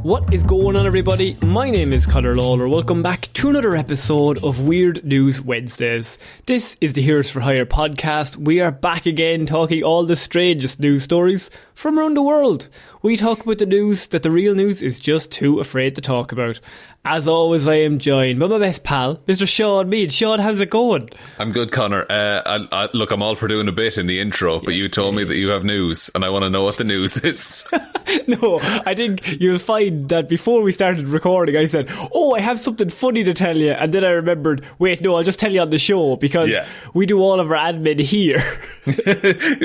What is going on, everybody? My name is Conor Lawler. Welcome back to another episode of Weird News Wednesdays. This is the Heroes for Hire podcast. We are back again talking all the strangest news stories from around the world. We talk about the news that the real news is just too afraid to talk about. As always, I am joined by my best pal, Mr. Seán Mead. Seán, how's it going? I'm good, Conor. Look, I'm all for doing a bit in the intro, but you told me that you have news, and I want to know what the news is. No, I think you'll find that before we started recording, I said, I have something funny to tell you. And then I remembered, wait, no, I'll just tell you on the show, because we do all of our admin here.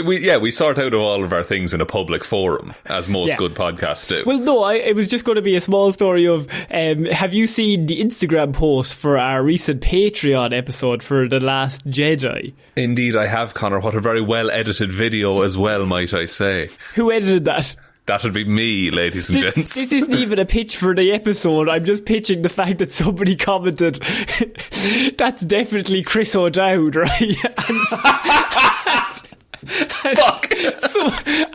we sort out all of our things in a public forum, as most good podcasts do. Well, no, it was just going to be a small story of, have you seen the Instagram post for our recent Patreon episode for The Last Jedi? Indeed, I have, Conor. What a very well-edited video as well, might I say. Who edited that? That'd be me, ladies and gents. This isn't even a pitch for the episode. I'm just pitching the fact that somebody commented, that's definitely Chris O'Dowd, right? Fuck.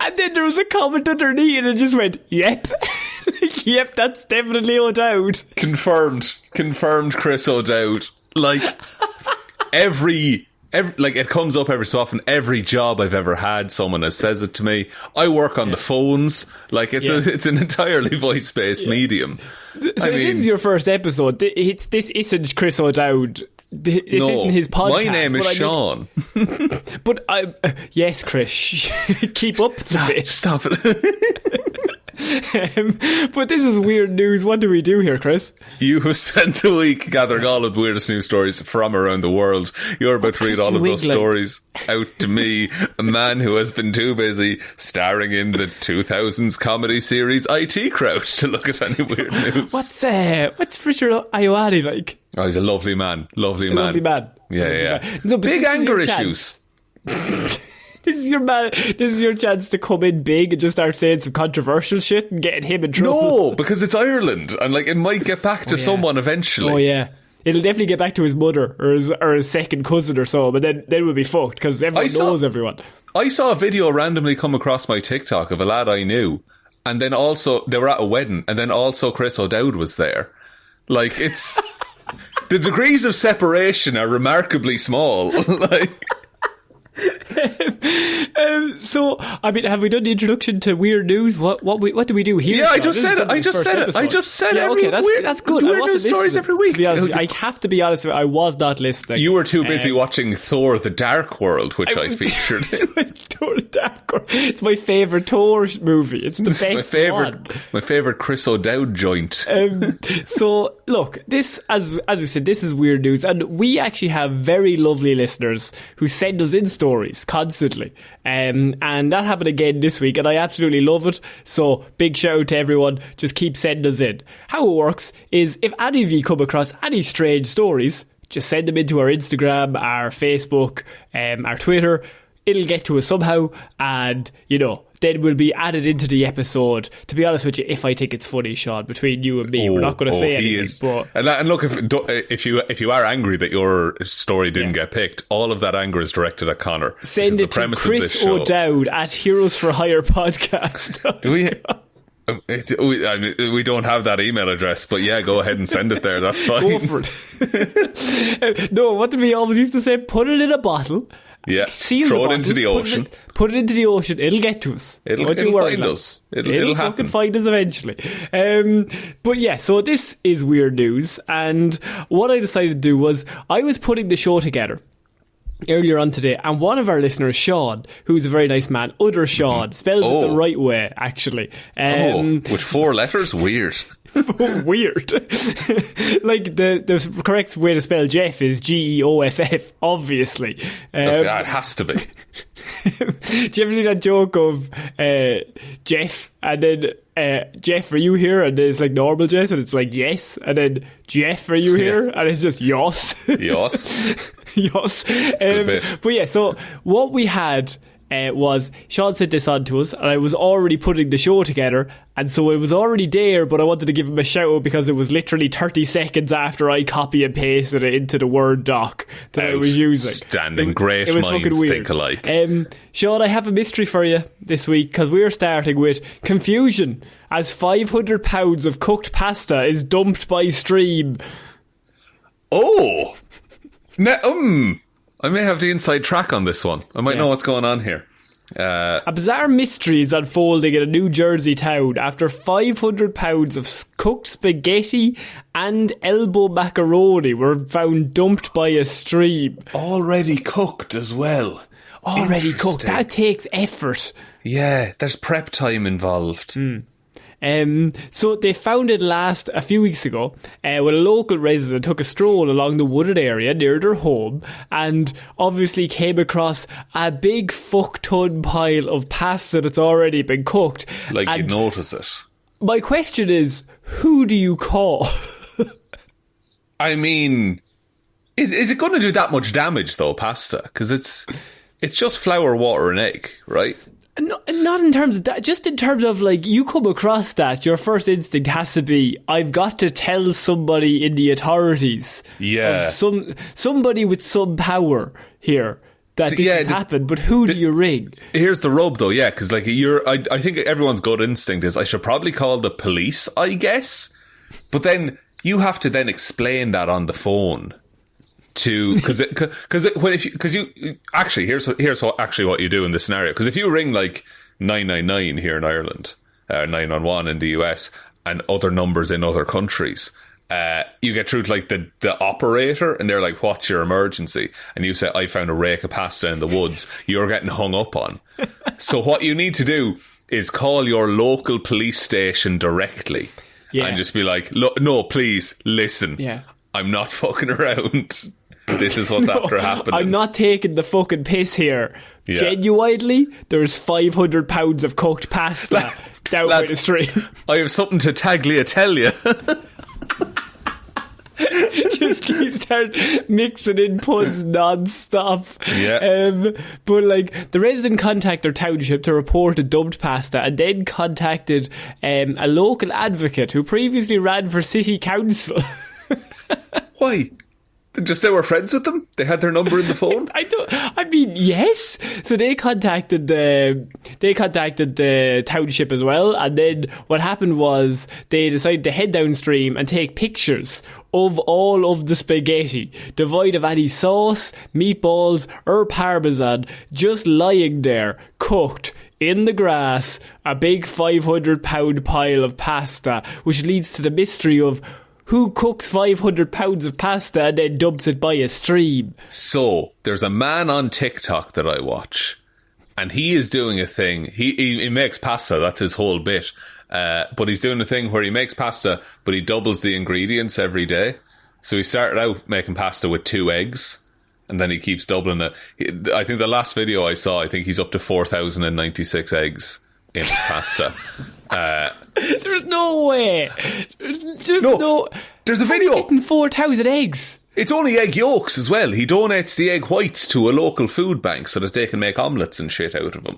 And then there was a comment underneath and it just went, yep. Yep, that's definitely O'Dowd. Confirmed Chris O'Dowd. Like, it comes up every so often. Every job I've ever had, someone has says it to me. I work on the phones. Like, it's an entirely voice-based medium. So if this is your first episode, this isn't Chris O'Dowd. This isn't his podcast. My name is Seán. But yes, Chris, keep up the bit. Stop it. But this is weird news. What do we do here, Chris? You have spent the week gathering all of the weirdest news stories from around the world. You're about to read all of those stories out to me, a man who has been too busy starring in the 2000s comedy series IT Crowd to look at any weird news. What's Richard Ayoade like? Oh, he's a lovely man. Lovely man. Yeah. So, big anger issues. This is your chance to come in big and just start saying some controversial shit and getting him in trouble. No, because it's Ireland and it might get back to someone eventually. Oh yeah, it'll definitely get back to his mother or his second cousin or so. But then we'll be fucked because everyone knows everyone. I saw a video randomly come across my TikTok of a lad I knew, and then also they were at a wedding, and then also Chris O'Dowd was there. Like, it's the degrees of separation are remarkably small. So, I mean, have we done the introduction to weird news? What do we do here? Yeah, I just said it. Yeah, okay, that's good. Weird news stories every week. To be honest, I have to be honest with you, I was not listening. You were too busy watching Thor: The Dark World, which I featured. Thor: The Dark World. It's my favourite Thor movie. It's the best one. My favourite Chris O'Dowd joint. So, look, this, as we said, this is weird news, and we actually have very lovely listeners who send us in stories constantly. And that happened again this week, and I absolutely love it. So big shout out to everyone. Just keep sending us in. How it works is, if any of you come across any strange stories, just send them into our Instagram, our Facebook, our Twitter. It'll get to us somehow, and then we'll be added into the episode. To be honest with you, if I think it's funny, Seán, between you and me, we're not going to say anything. And look, if you are angry that your story didn't get picked, all of that anger is directed at Conor. Send it to Chris O'Dowd at Heroes for Hire podcast. Do we? We don't have that email address, but yeah, go ahead and send it there. That's fine. Go for it. No, what did we always used to say? Put it in a bottle. Yeah, throw it into the ocean. Put it into the ocean. It'll get to us. It'll find us. It'll happen. Fucking find us eventually. But yeah, so this is weird news, and what I decided to do was I was putting the show together earlier on today, and one of our listeners, Seán, who's a very nice man, other Seán, spells it the right way, actually. With 4 letters? Weird. Weird. Like, the correct way to spell Jeff is Geoff, obviously. It has to be. Do you ever see that joke of Jeff, and then Jeff, are you here? And then it's like normal Jeff, and it's like yes, and then Jeff, are you here? And it's just yos. Yos. Yos. But yeah, so what we had was Sean sent this on to us, and I was already putting the show together, and so it was already there, but I wanted to give him a shout out because it was literally 30 seconds after I copy and pasted it into the Word doc that I was using. Standing great minds think alike. Sean, I have a mystery for you this week, because we're starting with confusion as £500 of cooked pasta is dumped by stream. Oh! I may have the inside track on this one. I might know what's going on here. A bizarre mystery is unfolding in a New Jersey town after £500 of cooked spaghetti and elbow macaroni were found dumped by a stream. Already cooked as well. Already cooked. That takes effort. Yeah, there's prep time involved. So they found it a few weeks ago when a local resident took a stroll along the wooded area near their home and obviously came across a big fuck-ton pile of pasta that's already been cooked. Like you'd notice it. My question is, who do you call? I mean, is it going to do that much damage though, pasta? Because it's just flour, water and egg, right? Not in terms of that, just in terms of like you come across that, your first instinct has to be, I've got to tell somebody in the authorities. Yeah. Somebody with some power here that this has happened, but who do you ring? Here's the rub though, yeah, because like I think everyone's gut instinct is I should probably call the police, I guess. But then you have to then explain that on the phone. Because here's what you do in this scenario. Because if you ring like 999 here in Ireland, 911 in the US, and other numbers in other countries, you get through to like the operator, and they're like, "What's your emergency?" And you say, "I found a rake of pasta in the woods." You're getting hung up on. So what you need to do is call your local police station directly, and just be like, "No, please listen. Yeah. I'm not fucking around. This is what's after happening. I'm not taking the fucking piss here. Yeah. Genuinely, there's £500 of cooked pasta down by the street. I have something to tell you. Just keep mixing in puns non-stop. Yeah. But like the resident contacted their township to report the dumped pasta, and then contacted a local advocate who previously ran for city council. Why? Just they were friends with them? They had their number in the phone? I mean, yes. So they contacted the township as well, and then what happened was they decided to head downstream and take pictures of all of the spaghetti, devoid of any sauce, meatballs or parmesan, just lying there, cooked in the grass, a big £500 pile of pasta, which leads to the mystery of who cooks £500 of pasta and then dumps it by a stream. So, there's a man on TikTok that I watch, and he is doing a thing. He makes pasta, that's his whole bit. But he's doing a thing where he makes pasta, but he doubles the ingredients every day. So he started out making pasta with 2 eggs, and then he keeps doubling it. I think the last video I saw, I think he's up to 4,096 eggs in his pasta. There's no way. There's a video. Getting 4,000 eggs. It's only egg yolks as well. He donates the egg whites to a local food bank so that they can make omelettes and shit out of them.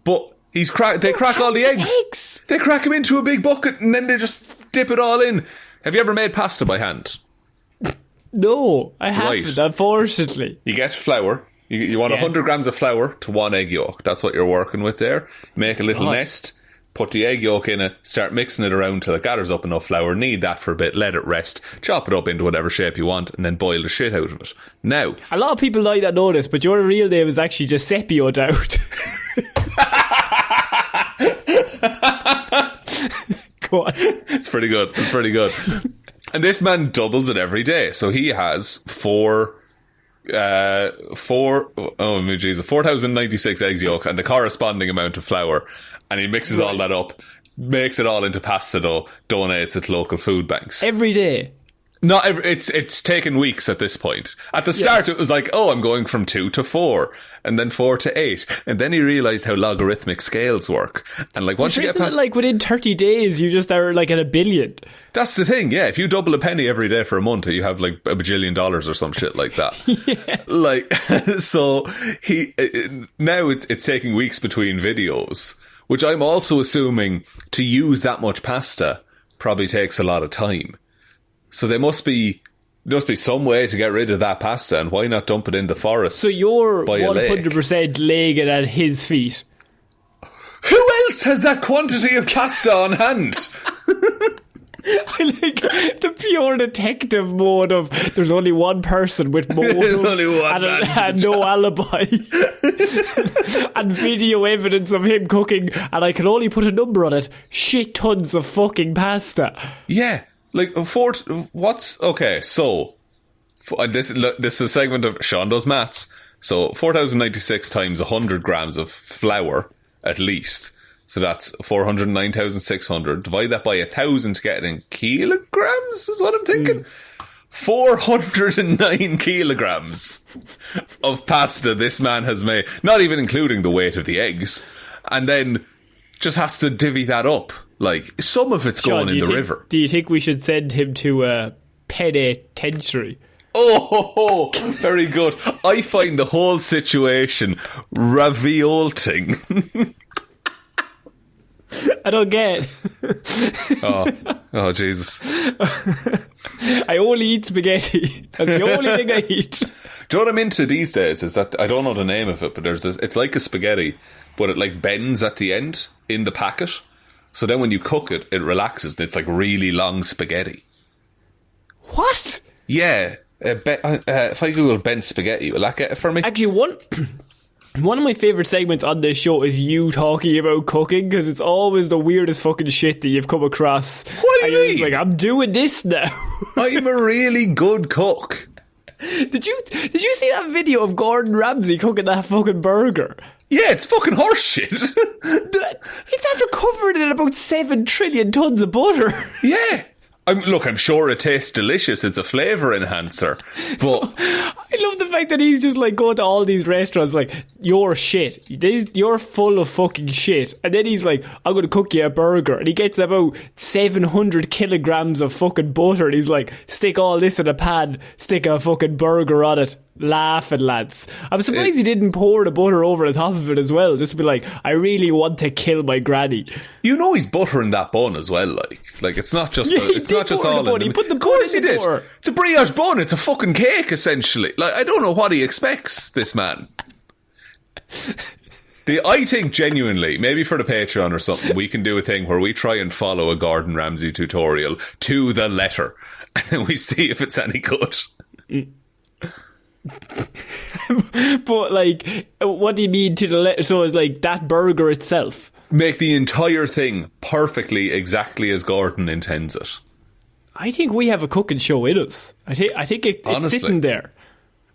But they crack all the eggs. They crack them into a big bucket and then they just dip it all in. Have you ever made pasta by hand? No, I haven't, unfortunately. You get flour. You want 100 grams of flour to 1 egg yolk. That's what you're working with there. Make a little nest. Put the egg yolk in it, start mixing it around till it gathers up enough flour, knead that for a bit, let it rest, chop it up into whatever shape you want, and then boil the shit out of it. Now, a lot of people might not know this, but your real name is actually Giuseppe O'Dowd. Go on. It's pretty good. And this man doubles it every day. So he has 4,096 eggs yolks and the corresponding amount of flour. And he mixes all that up, makes it all into pasta dough, donates it to local food banks. Every day? It's taken weeks at this point. At the start, It was like, I'm going from 2 to 4, and then 4 to 8, and then he realised how logarithmic scales work. And like once you get past, like within 30 days, you just are like at a billion. That's the thing, yeah. If you double a penny every day for a month, you have like $1 bajillion or some shit like that. Yeah. Like, so now it's taking weeks between videos, which I'm also assuming to use that much pasta probably takes a lot of time. So there must be some way to get rid of that pasta, and why not dump it in the forest? So you're 100% laying it at his feet. Who else has that quantity of pasta on hand? I like the pure detective mode of there's only one person with motive and no alibi and video evidence of him cooking, and I can only put a number on it: shit tons of fucking pasta. Yeah. Like, okay, so, this is a segment of Sean does maths. So, 4,096 times 100 grams of flour, at least. So that's 409,600. Divide that by 1,000 to get it in kilograms, is what I'm thinking. 409 kilograms of pasta this man has made, not even including the weight of the eggs. And then just has to divvy that up. Like, some of it's Sean, going in the river. Do you think we should send him to a penitentiary? Oh, very good. I find the whole situation revolting. I don't get it. Oh, Jesus. I only eat spaghetti. That's the only thing I eat. Do you know what I'm into these days? Is that I don't know the name of it, but there's this. It's like a spaghetti, but it like bends at the end in the packet. So then when you cook it, it relaxes and it's like really long spaghetti. What? Yeah. If I Google bent spaghetti, will that get it for me? Actually, one of my favourite segments on this show is you talking about cooking, because it's always the weirdest fucking shit that you've come across. What do you mean? Like, I'm doing this now. I'm a really good cook. Did you see that video of Gordon Ramsay cooking that fucking burger? Yeah, it's fucking horse shit. It's after covered in about 7 trillion tons of butter. Yeah. I'm sure it tastes delicious. It's a flavour enhancer. But I love the fact that he's just like going to all these restaurants like, you're shit. You're full of fucking shit. And then he's like, I'm going to cook you a burger. And he gets about 700 kilograms of fucking butter. And he's like, stick all this in a pan, stick a fucking burger on it. Laughing, lads. I'm surprised he didn't pour the butter over the top of it as well, just to be like, I really want to kill my granny. You know he's buttering that bun as well, like it's not just it's not just all in the he put the of course bun in he the did. butter. It's a brioche bun. It's a fucking cake, essentially. Like, I don't know what he expects, this man. I think genuinely, maybe for the Patreon or something, we can do a thing where we try and follow a Gordon Ramsay tutorial to the letter, and we see if it's any good. But like, what do you mean to the letter? So it's like that burger itself. Make the entire thing perfectly exactly as Gordon intends it. I think we have a cooking show in us. I think it's sitting there.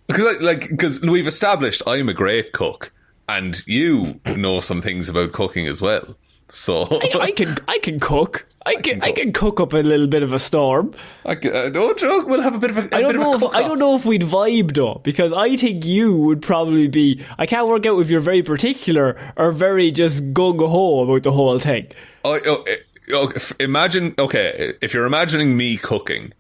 Because we've established I'm a great cook, and you know some things about cooking as well. So I can cook. I can cook up a little bit of a storm. No joke. We'll have a bit of a. I don't know if we'd vibe though, because I think you would probably be. I can't work out if you're very particular or very just gung ho about the whole thing. Imagine. Okay, if you're imagining me cooking,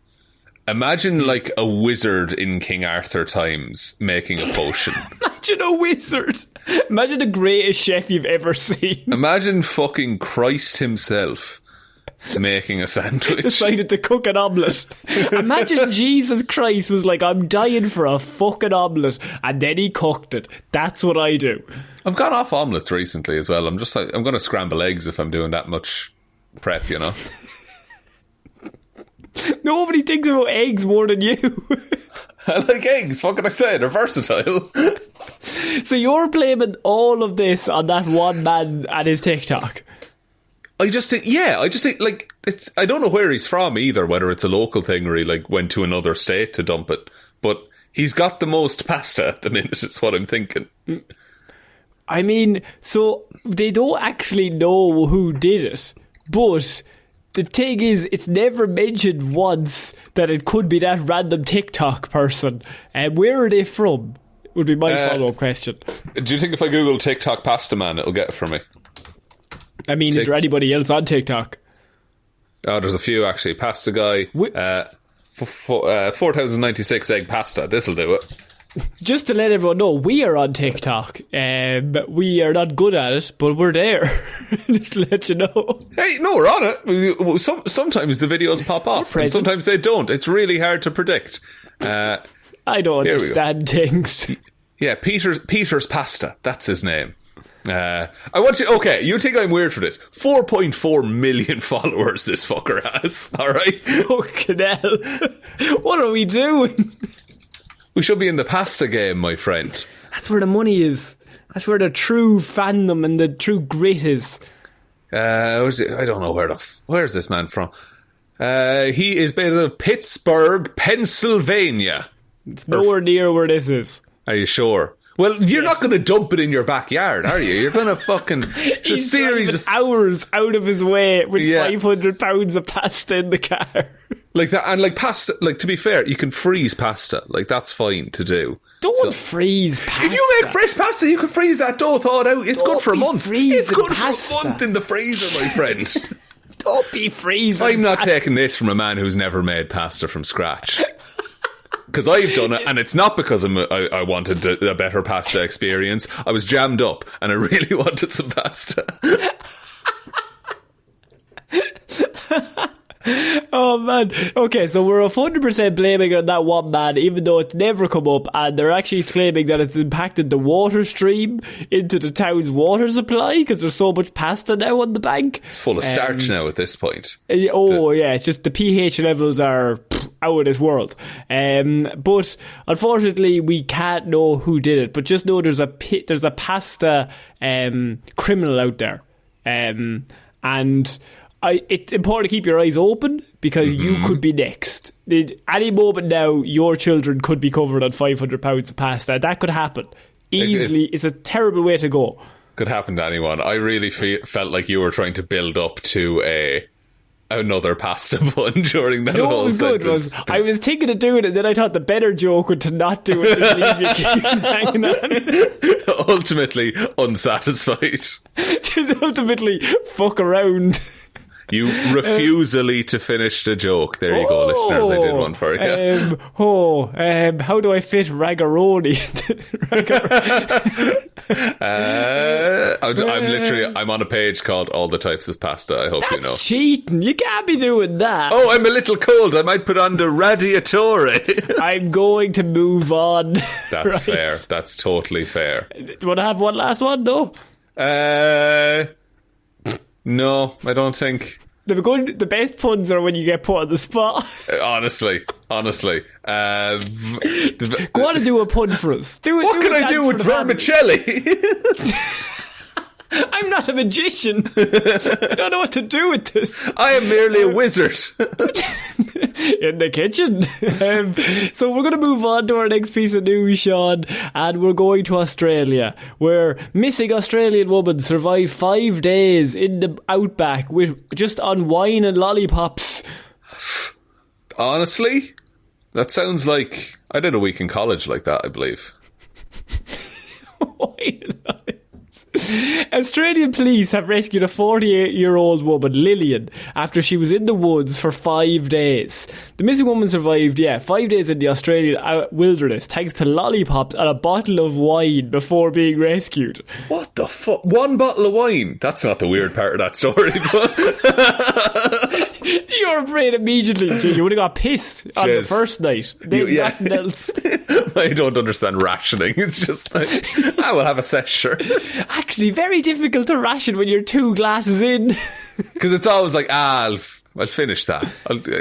imagine like a wizard in King Arthur times making a potion. Imagine a wizard. Imagine the greatest chef you've ever seen. Imagine fucking Christ himself making a sandwich. Decided to cook an omelette. Imagine Jesus Christ was like, I'm dying for a fucking omelette, and then he cooked it. That's what I do. I've gone off omelettes recently as well. I'm just like, I'm going to scramble eggs if I'm doing that much prep, you know. Nobody thinks about eggs more than you. I like eggs. What can I say? They're versatile. So you're blaming all of this on that one man and his TikTok? I just think like it's. I don't know where he's from either. Whether it's a local thing or he like went to another state to dump it. But he's got the most pasta at the minute. It's what I'm thinking. I mean, so they don't actually know who did it, but the thing is, it's never mentioned once that it could be that random TikTok person. And where are they from? Would be my follow-up question. Do you think if I Google TikTok pasta man, it'll get it for me? I mean, is there anybody else on TikTok? Oh, there's a few actually. Pasta guy, 4,096 egg pasta. This'll do it. Just to let everyone know, we are on TikTok. We are not good at it, but we're there. Just to let you know. Hey, no, we're on it. Sometimes the videos pop off, and sometimes they don't. It's really hard to predict. I don't understand things. Yeah, Peter's Pasta. That's his name. I want you. Okay, you think I'm weird for this? 4.4 million followers this fucker has. All right. Fucking hell! What are we doing? We should be in the pasta game, my friend. That's where the money is. That's where the true fandom and the true grit is. I don't know where's this man from? He is based in Pittsburgh, Pennsylvania. It's nowhere near where this is. Are you sure? Well, you're not going to dump it in your backyard, are you? You're going to fucking just series of hours out of his way with 500 pounds of pasta in the car. Like that, and like pasta. Like, to be fair, you can freeze pasta. Like, that's fine to do. Don't freeze pasta. If you make fresh pasta, you can freeze that dough thawed out. It's good for a month. It's good for a month in the freezer, my friend. Don't be freezing. I'm not taking this from a man who's never made pasta from scratch. Because I've done it, and it's not because I wanted a better pasta experience. I was jammed up, and I really wanted some pasta. Oh man. Okay, so we're 100% blaming on that one man, even though it's never come up, and they're actually claiming that it's impacted the water stream into the town's water supply because there's so much pasta now on the bank. It's full of starch now at this point. Yeah, it's just the pH levels are out of this world. But unfortunately, we can't know who did it. But just know there's a pasta criminal out there, and. It's important to keep your eyes open because you could be next. Any moment now, your children could be covered on 500 pounds of pasta. That could happen easily. It's a terrible way to go. Could happen to anyone. I really felt like you were trying to build up to another pasta bun during that whole sentence. I was thinking of doing it, and then I thought the better joke would to not do it and leave you keep hanging on. Ultimately unsatisfied. Just ultimately fuck around. You refusally to finish the joke. There you go, listeners. I did one for you. How do I fit Ragaroni? I'm on a page called All the Types of Pasta. I hope you know. That's cheating. You can't be doing that. Oh, I'm a little cold. I might put on the Radiatore. I'm going to move on. That's fair. That's totally fair. Do you want to have one last one? No? No, I don't think. The best puns are when you get put on the spot. Honestly. Go on and do a pun for us. What can I do with vermicelli? I'm not a magician. I don't know what to do with this. I am merely a wizard. In the kitchen. So we're going to move on to our next piece of news, Sean, and we're going to Australia, where missing Australian woman survived 5 days in the outback with just on wine and lollipops. Honestly, that sounds like I did a week in college like that, I believe. Wine and lollipops. Australian police have rescued a 48-year-old woman, Lillian, after she was in the woods for 5 days. The missing woman survived, 5 days in the Australian wilderness thanks to lollipops and a bottle of wine before being rescued. What the fuck? One bottle of wine? That's not the weird part of that story. You were afraid immediately. You would have got pissed on the first night. Nothing else. I don't understand rationing. It's just like, I will have a set, sure. Actually, very difficult to ration when you're 2 glasses in. Because it's always like, I'll finish that.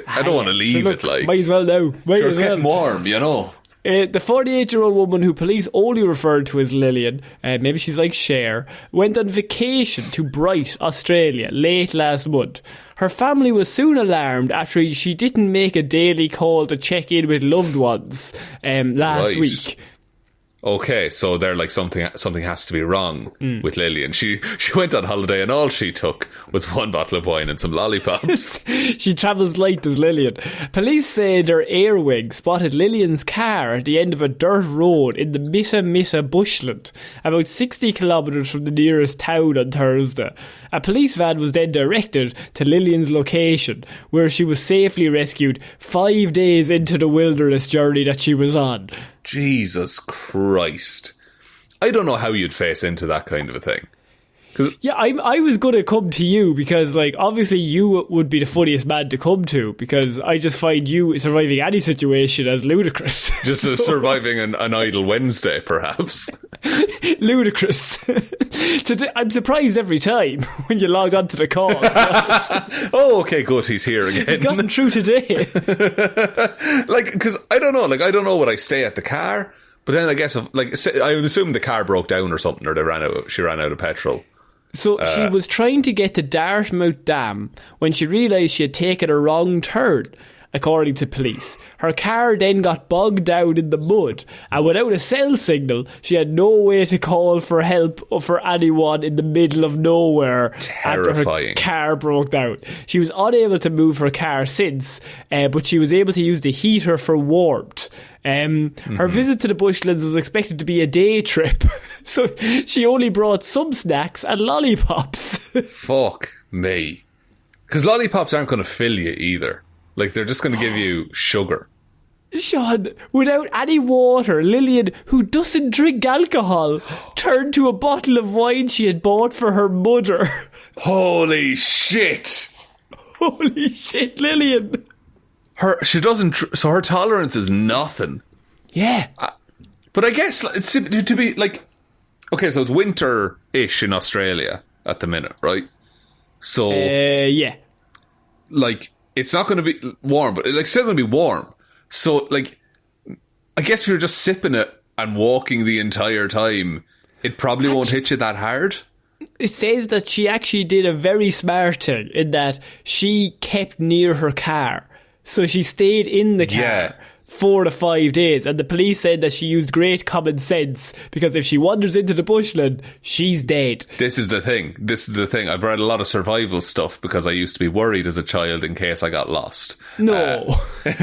I don't want to leave it like. Might as well now. It's getting warm, you know. The 48-year-old woman, who police only referred to as Lillian, maybe she's like Cher, went on vacation to Bright, Australia, late last month. Her family was soon alarmed after she didn't make a daily call to check in with loved ones last week. Okay, so they're like something has to be wrong with Lillian. She went on holiday and all she took was one bottle of wine and some lollipops. She travels light as Lillian. Police say their airwing spotted Lillian's car at the end of a dirt road in the Mitta bushland, about 60 kilometres from the nearest town on Thursday. A police van was then directed to Lillian's location, where she was safely rescued 5 days into the wilderness journey that she was on. Jesus Christ. I don't know how you'd face into that kind of a thing. Yeah, I was going to come to you because, like, obviously you would be the funniest man to come to because I just find you surviving any situation as ludicrous. Just surviving an idle Wednesday, perhaps. Ludicrous. I'm surprised every time when you log on to the call. Oh, okay, good, he's here again. He's gotten through today. Like, because I don't know, I don't know would I stay at the car, but then I guess, I assume the car broke down or something, or she ran out of petrol. So she was trying to get to Dartmouth Dam when she realised she had taken a wrong turn, according to police. Her car then got bogged down in the mud, and without a cell signal, she had no way to call for help or for anyone in the middle of nowhere. Terrifying. After her car broke down. She was unable to move her car since, but she was able to use the heater for warmth. Her visit to the bushlands was expected to be a day trip, so she only brought some snacks and lollipops. Fuck me. Because lollipops aren't going to fill you either. Like, they're just going to give you sugar. Sean, without any water, Lillian, who doesn't drink alcohol, turned to a bottle of wine she had bought for her mother. Holy shit. Holy shit, Lillian. She doesn't, so her tolerance is nothing. Yeah. But I guess, to be like, okay, so it's winter-ish in Australia at the minute, right? So, yeah. Like, it's not going to be warm, but it's still going to be warm. So, like, I guess if you're just sipping it and walking the entire time, it probably won't hit you that hard. It says that she actually did a very smart thing in that she kept near her car. So she stayed in the car 4 to 5 days, and the police said that she used great common sense because if she wanders into the bushland, she's dead. This is the thing. I've read a lot of survival stuff because I used to be worried as a child in case I got lost. No. But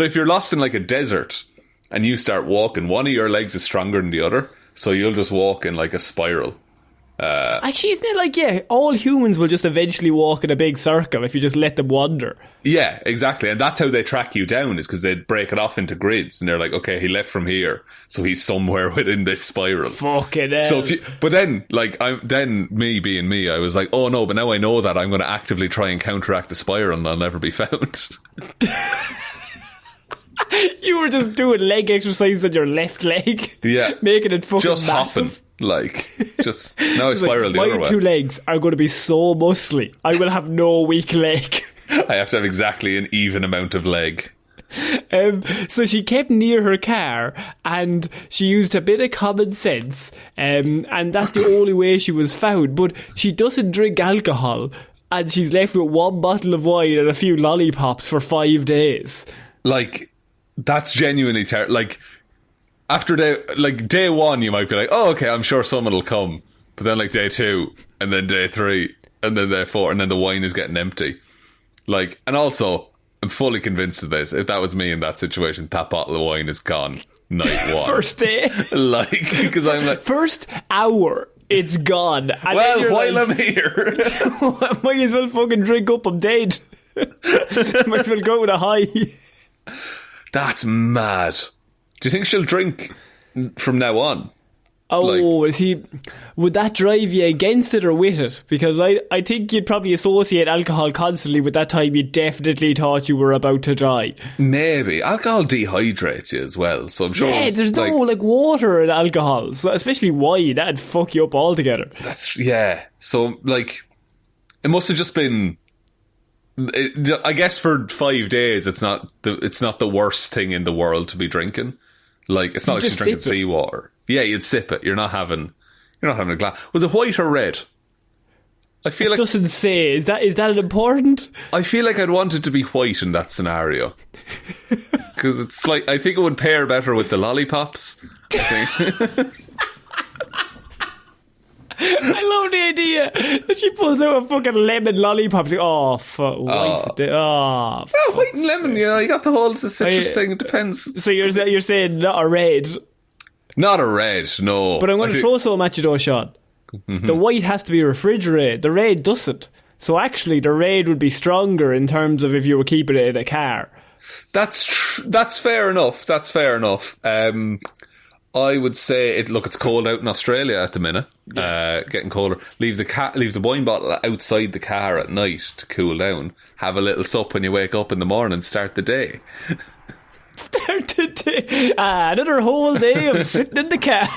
if you're lost in like a desert and you start walking, one of your legs is stronger than the other, so you'll just walk in like a spiral. Actually, isn't it like, all humans will just eventually walk in a big circle if you just let them wander? Yeah, exactly. And that's how they track you down, is because they break it off into grids. And they're like, okay, he left from here, so he's somewhere within this spiral. Fucking hell. So but then, me being me, I was like, oh no, but now I know that I'm going to actively try and counteract the spiral and I'll never be found. You were just doing leg exercise on your left leg. Yeah. Making it fucking just massive. Hopping. Now I spiral the other way. My 2 legs are going to be so muscly. I will have no weak leg. I have to have exactly an even amount of leg. So she kept near her car and she used a bit of common sense, and that's the only way she was found. But she doesn't drink alcohol and she's left with 1 bottle of wine and a few lollipops for 5 days. That's genuinely terrible. After day 1, you might be like, oh, okay, I'm sure someone will come. But then day 2, and then day 3, and then day 4, and then the wine is getting empty. And also, I'm fully convinced of this. If that was me in that situation, that bottle of wine is gone night 1. First day. Because I'm like... First hour, it's gone. And well, while I'm here... I might as well fucking drink up, I'm dead. Might as well go with a high. That's mad. Do you think she'll drink from now on? Oh, would that drive you against it or with it? Because I think you'd probably associate alcohol constantly with that time you definitely thought you were about to die. Maybe. Alcohol dehydrates you as well, so I'm sure... Yeah, there's no water in alcohol, so especially wine, that'd fuck you up altogether. So, it must have just been... I guess for 5 days, it's not the worst thing in the world to be drinking. It's not like she's drinking seawater. Yeah, you'd sip it. You're not having a glass. Was it white or red? I feel like doesn't say. Is that important? I feel like I'd want it to be white in that scenario. Because it's like, I think it would pair better with the lollipops. I think. I love the idea that she pulls out a fucking lemon lollipop. Like, white and lemon, you got the whole citrus thing. It depends. So you're saying not a red? Not a red, no. But I'm going to throw some at you though, Sean. Mm-hmm. The white has to be refrigerated. The red doesn't. So actually, the red would be stronger in terms of if you were keeping it in a car. That's fair enough. That's fair enough. I would say it's cold out in Australia at the minute. Getting colder. Leave the wine bottle outside the car at night to cool down. Have a little sup when you wake up in the morning. Start the day. Start the day. Another whole day of sitting in the car.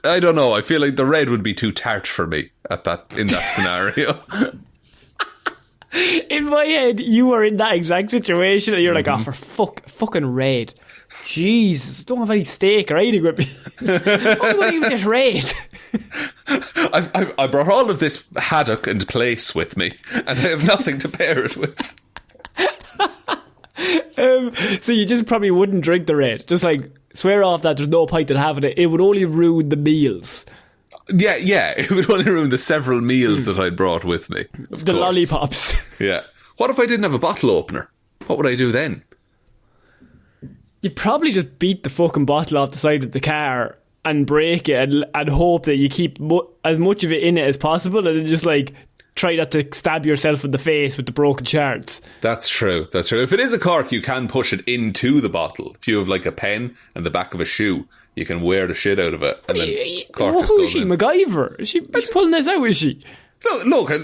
I don't know. I feel like the red would be too tart for me in that scenario. In my head, you were in that exact situation and you're like, for fucking red. Jesus, don't have any steak or anything with me. I'm going to even get red. I brought all of this haddock and plaice with me and I have nothing to pair it with. So you just probably wouldn't drink the red. Just like swear off that there's no point in having it. It would only ruin the meals. Yeah, it would only ruin the several meals that I'd brought with me. The lollipops. Yeah. What if I didn't have a bottle opener? What would I do then? You'd probably just beat the fucking bottle off the side of the car and break it and hope that you keep as much of it in it as possible and then just like try not to stab yourself in the face with the broken shards. That's true. If it is a cork, you can push it into the bottle. If you have like a pen and the back of a shoe, you can wear the shit out of it and then cork just who goes is she, in. MacGyver? Is she pulling this out, is she? Look, I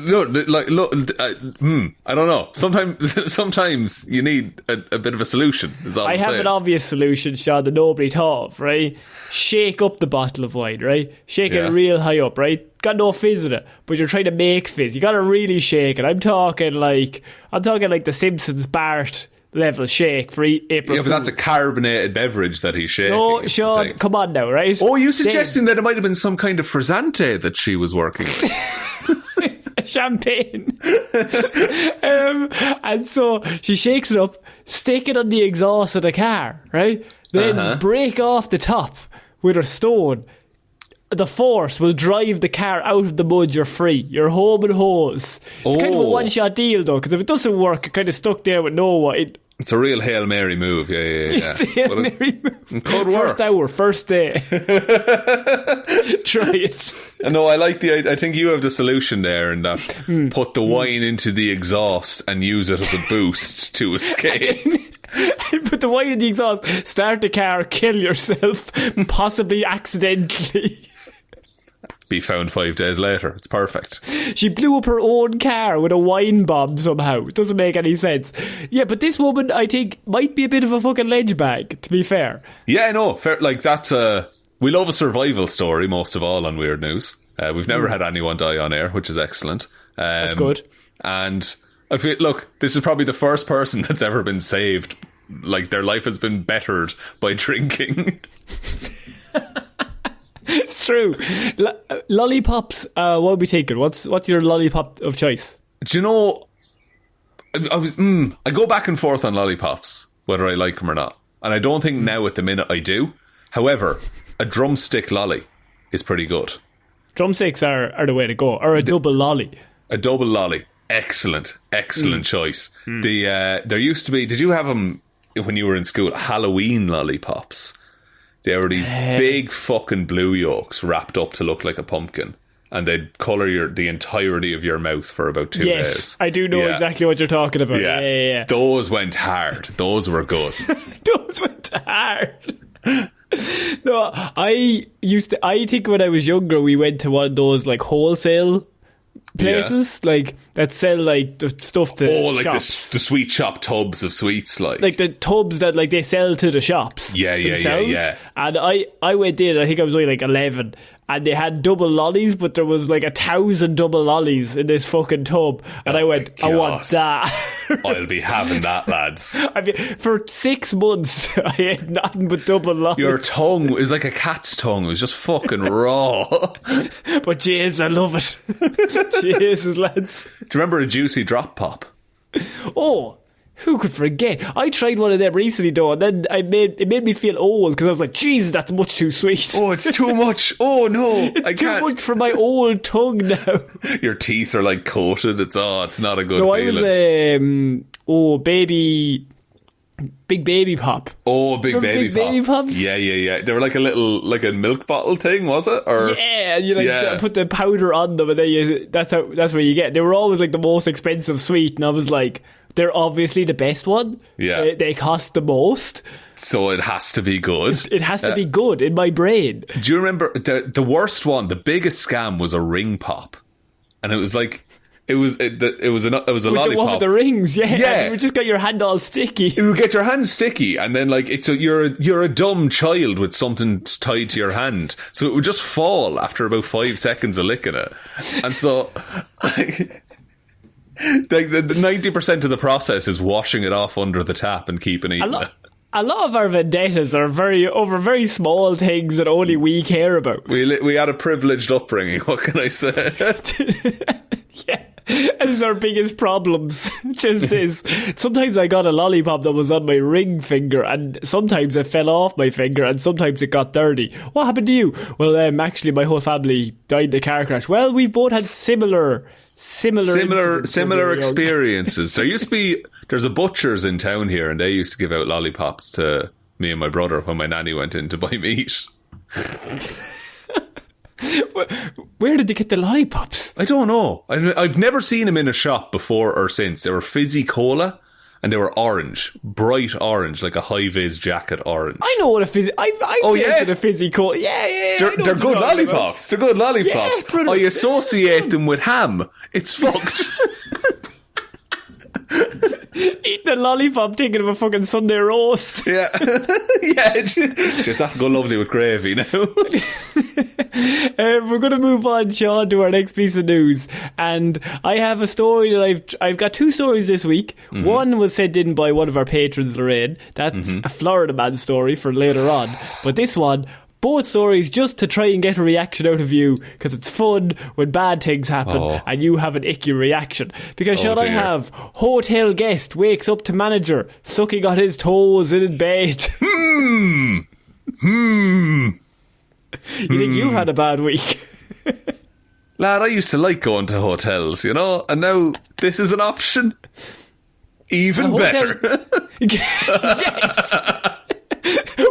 don't know. Sometimes you need a bit of a solution. I have an obvious solution, Sean, that nobody thought of, right? Shake up the bottle of wine, right? Shake it real high up, right? Got no fizz in it, but you're trying to make fizz. You got to really shake it. I'm talking like the Simpsons Bart level shake for April. Yeah, but that's a carbonated beverage that he's shaking. No, Sean, come on now, right? Oh, you suggesting that it might have been some kind of frizzante that she was working with? Champagne. And so she shakes it up, stick it on the exhaust of the car, right? Then break off the top with her stone. The force will drive the car out of the mud. You're free. You're home and hose. It's kind of a one-shot deal, though, because if it doesn't work, you're kind of stuck there with no one. It's a real Hail Mary move, yeah. It's a Hail Mary move. Could work. First hour, first day. Try it. No, I think you have the solution there in that put the wine into the exhaust and use it as a boost to escape. Put the wine in the exhaust, start the car, kill yourself, possibly accidentally. Be found 5 days later. It's perfect. She blew up her own car with a wine bomb somehow. It doesn't make any sense. Yeah, but this woman, I think, might be a bit of a fucking ledge bag, to be fair. Yeah, no, fair. Like, we love a survival story, most of all, on Weird News. We've never had anyone die on air, which is excellent. That's good. And I feel, look, this is probably the first person that's ever been saved. Like, their life has been bettered by drinking. It's true. Lollipops, what are we taking? What's your lollipop of choice? Do you know, I go back and forth on lollipops, whether I like them or not. And I don't think now at the minute I do. However, a drumstick lolly is pretty good. Drumsticks are the way to go. Or a double lolly. A double lolly. Excellent choice. There used to be, did you have them when you were in school? Halloween lollipops. They were these big fucking blue yolks wrapped up to look like a pumpkin, and they'd colour the entirety of your mouth for about 2 days. Yes, I do know exactly what you're talking about. Yeah. Those went hard. Those were good. Those went hard. No, I think when I was younger, we went to one of those like wholesale places that sell like the stuff to shops. the sweet shop tubs of sweets, like the tubs that like they sell to the shops. Yeah. And I went in. I think I was only like 11, and they had double lollies, but there was like 1,000 double lollies in this fucking tub. And I went, I want that. I'll be having that, lads. I mean, for 6 months, I ate nothing but double lollies. Your tongue is like a cat's tongue. It was just fucking raw. But jeez, I love it. Jesus, lads. Do you remember a juicy drop pop? Oh, who could forget? I tried one of them recently though, and then it made me feel old because I was like, "Jeez, that's much too sweet." Oh, it's too much. Oh no, I can't. Too much for my old tongue now. Your teeth are like coated. It's not a good feeling. I was Big Baby Pop. Oh, Big Baby Pops. Yeah. They were like a milk bottle thing, was it? Or yeah, you put the powder on them, and then that's where you get. They were always like the most expensive sweet, and I was like, they're obviously the best one. Yeah, they cost the most, so it has to be good. It has to be good in my brain. Do you remember the worst one? The biggest scam was a ring pop, and it was like. It was a lollipop. The one with the rings, yeah. You just got your hand all sticky. You would get your hand sticky, and then like you're a dumb child with something tied to your hand, so it would just fall after about 5 seconds of licking it, and so like the 90% of the process is washing it off under the tap and keeping eating it. A lot of our vendettas are over very small things that only we care about. We had a privileged upbringing. What can I say? Yeah. And it's our biggest problems. Just is. Sometimes I got a lollipop that was on my ring finger, and sometimes it fell off my finger, and sometimes it got dirty. What happened to you? Well, actually, my whole family died in a car crash. Well, we both had similar experiences. There's a butcher's in town here, and they used to give out lollipops to me and my brother when my nanny went in to buy meat. Where did they get the lollipops? I don't know. I've never seen them in a shop before or since. They were fizzy cola, and they were orange, bright orange, like a high-vis jacket orange. I know what a fizzy... I've tasted a fizzy cola. Yeah. They're good lollipops. They're good lollipops. Yeah, I associate them with ham. It's fucked. Eating a lollipop thinking of a fucking Sunday roast. Yeah. Yeah, just have to go lovely with gravy now. We're going to move on, Sean, to our next piece of news. And I have a story that I've got 2 stories this week. Mm-hmm. One was sent in by one of our patrons, Lorraine. That's a Florida man story for later on. But this one... Both stories just to try and get a reaction out of you, because it's fun when bad things happen and you have an icky reaction. Because I have hotel guest wakes up to manager sucking on his toes in bed. You think you've had a bad week? Lad, I used to like going to hotels, and now this is an option. Even better. Yes.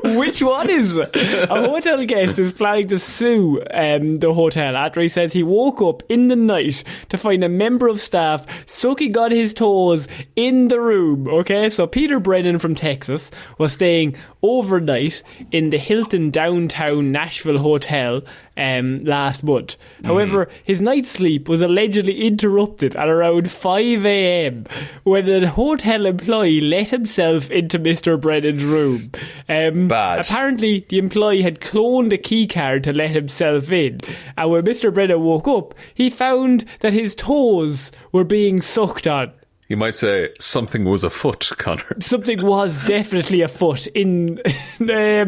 Which one is it? A hotel guest is planning to sue the hotel after he says he woke up in the night to find a member of staff sucking on his toes in the room. Okay, so Peter Brennan from Texas was staying overnight in the Hilton downtown Nashville hotel last month. However, his night's sleep was allegedly interrupted at around 5 a.m. when a hotel employee let himself into Mr. Brennan's room. Bad. Apparently, the employee had cloned a key card to let himself in, and when Mr. Brennan woke up, he found that his toes were being sucked on. You might say something was afoot, Conor. Something was definitely afoot in... I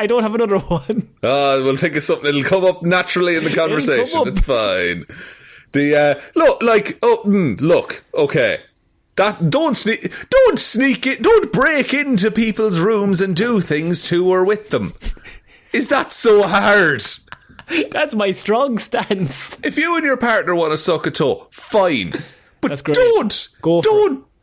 don't have another one. We'll think of something. It'll come up naturally in the conversation. It's fine. Look, okay. Don't sneak it. Don't break into people's rooms and do things to or with them. Is that so hard? That's my strong stance. If you and your partner want to suck a toe, fine. But that's great.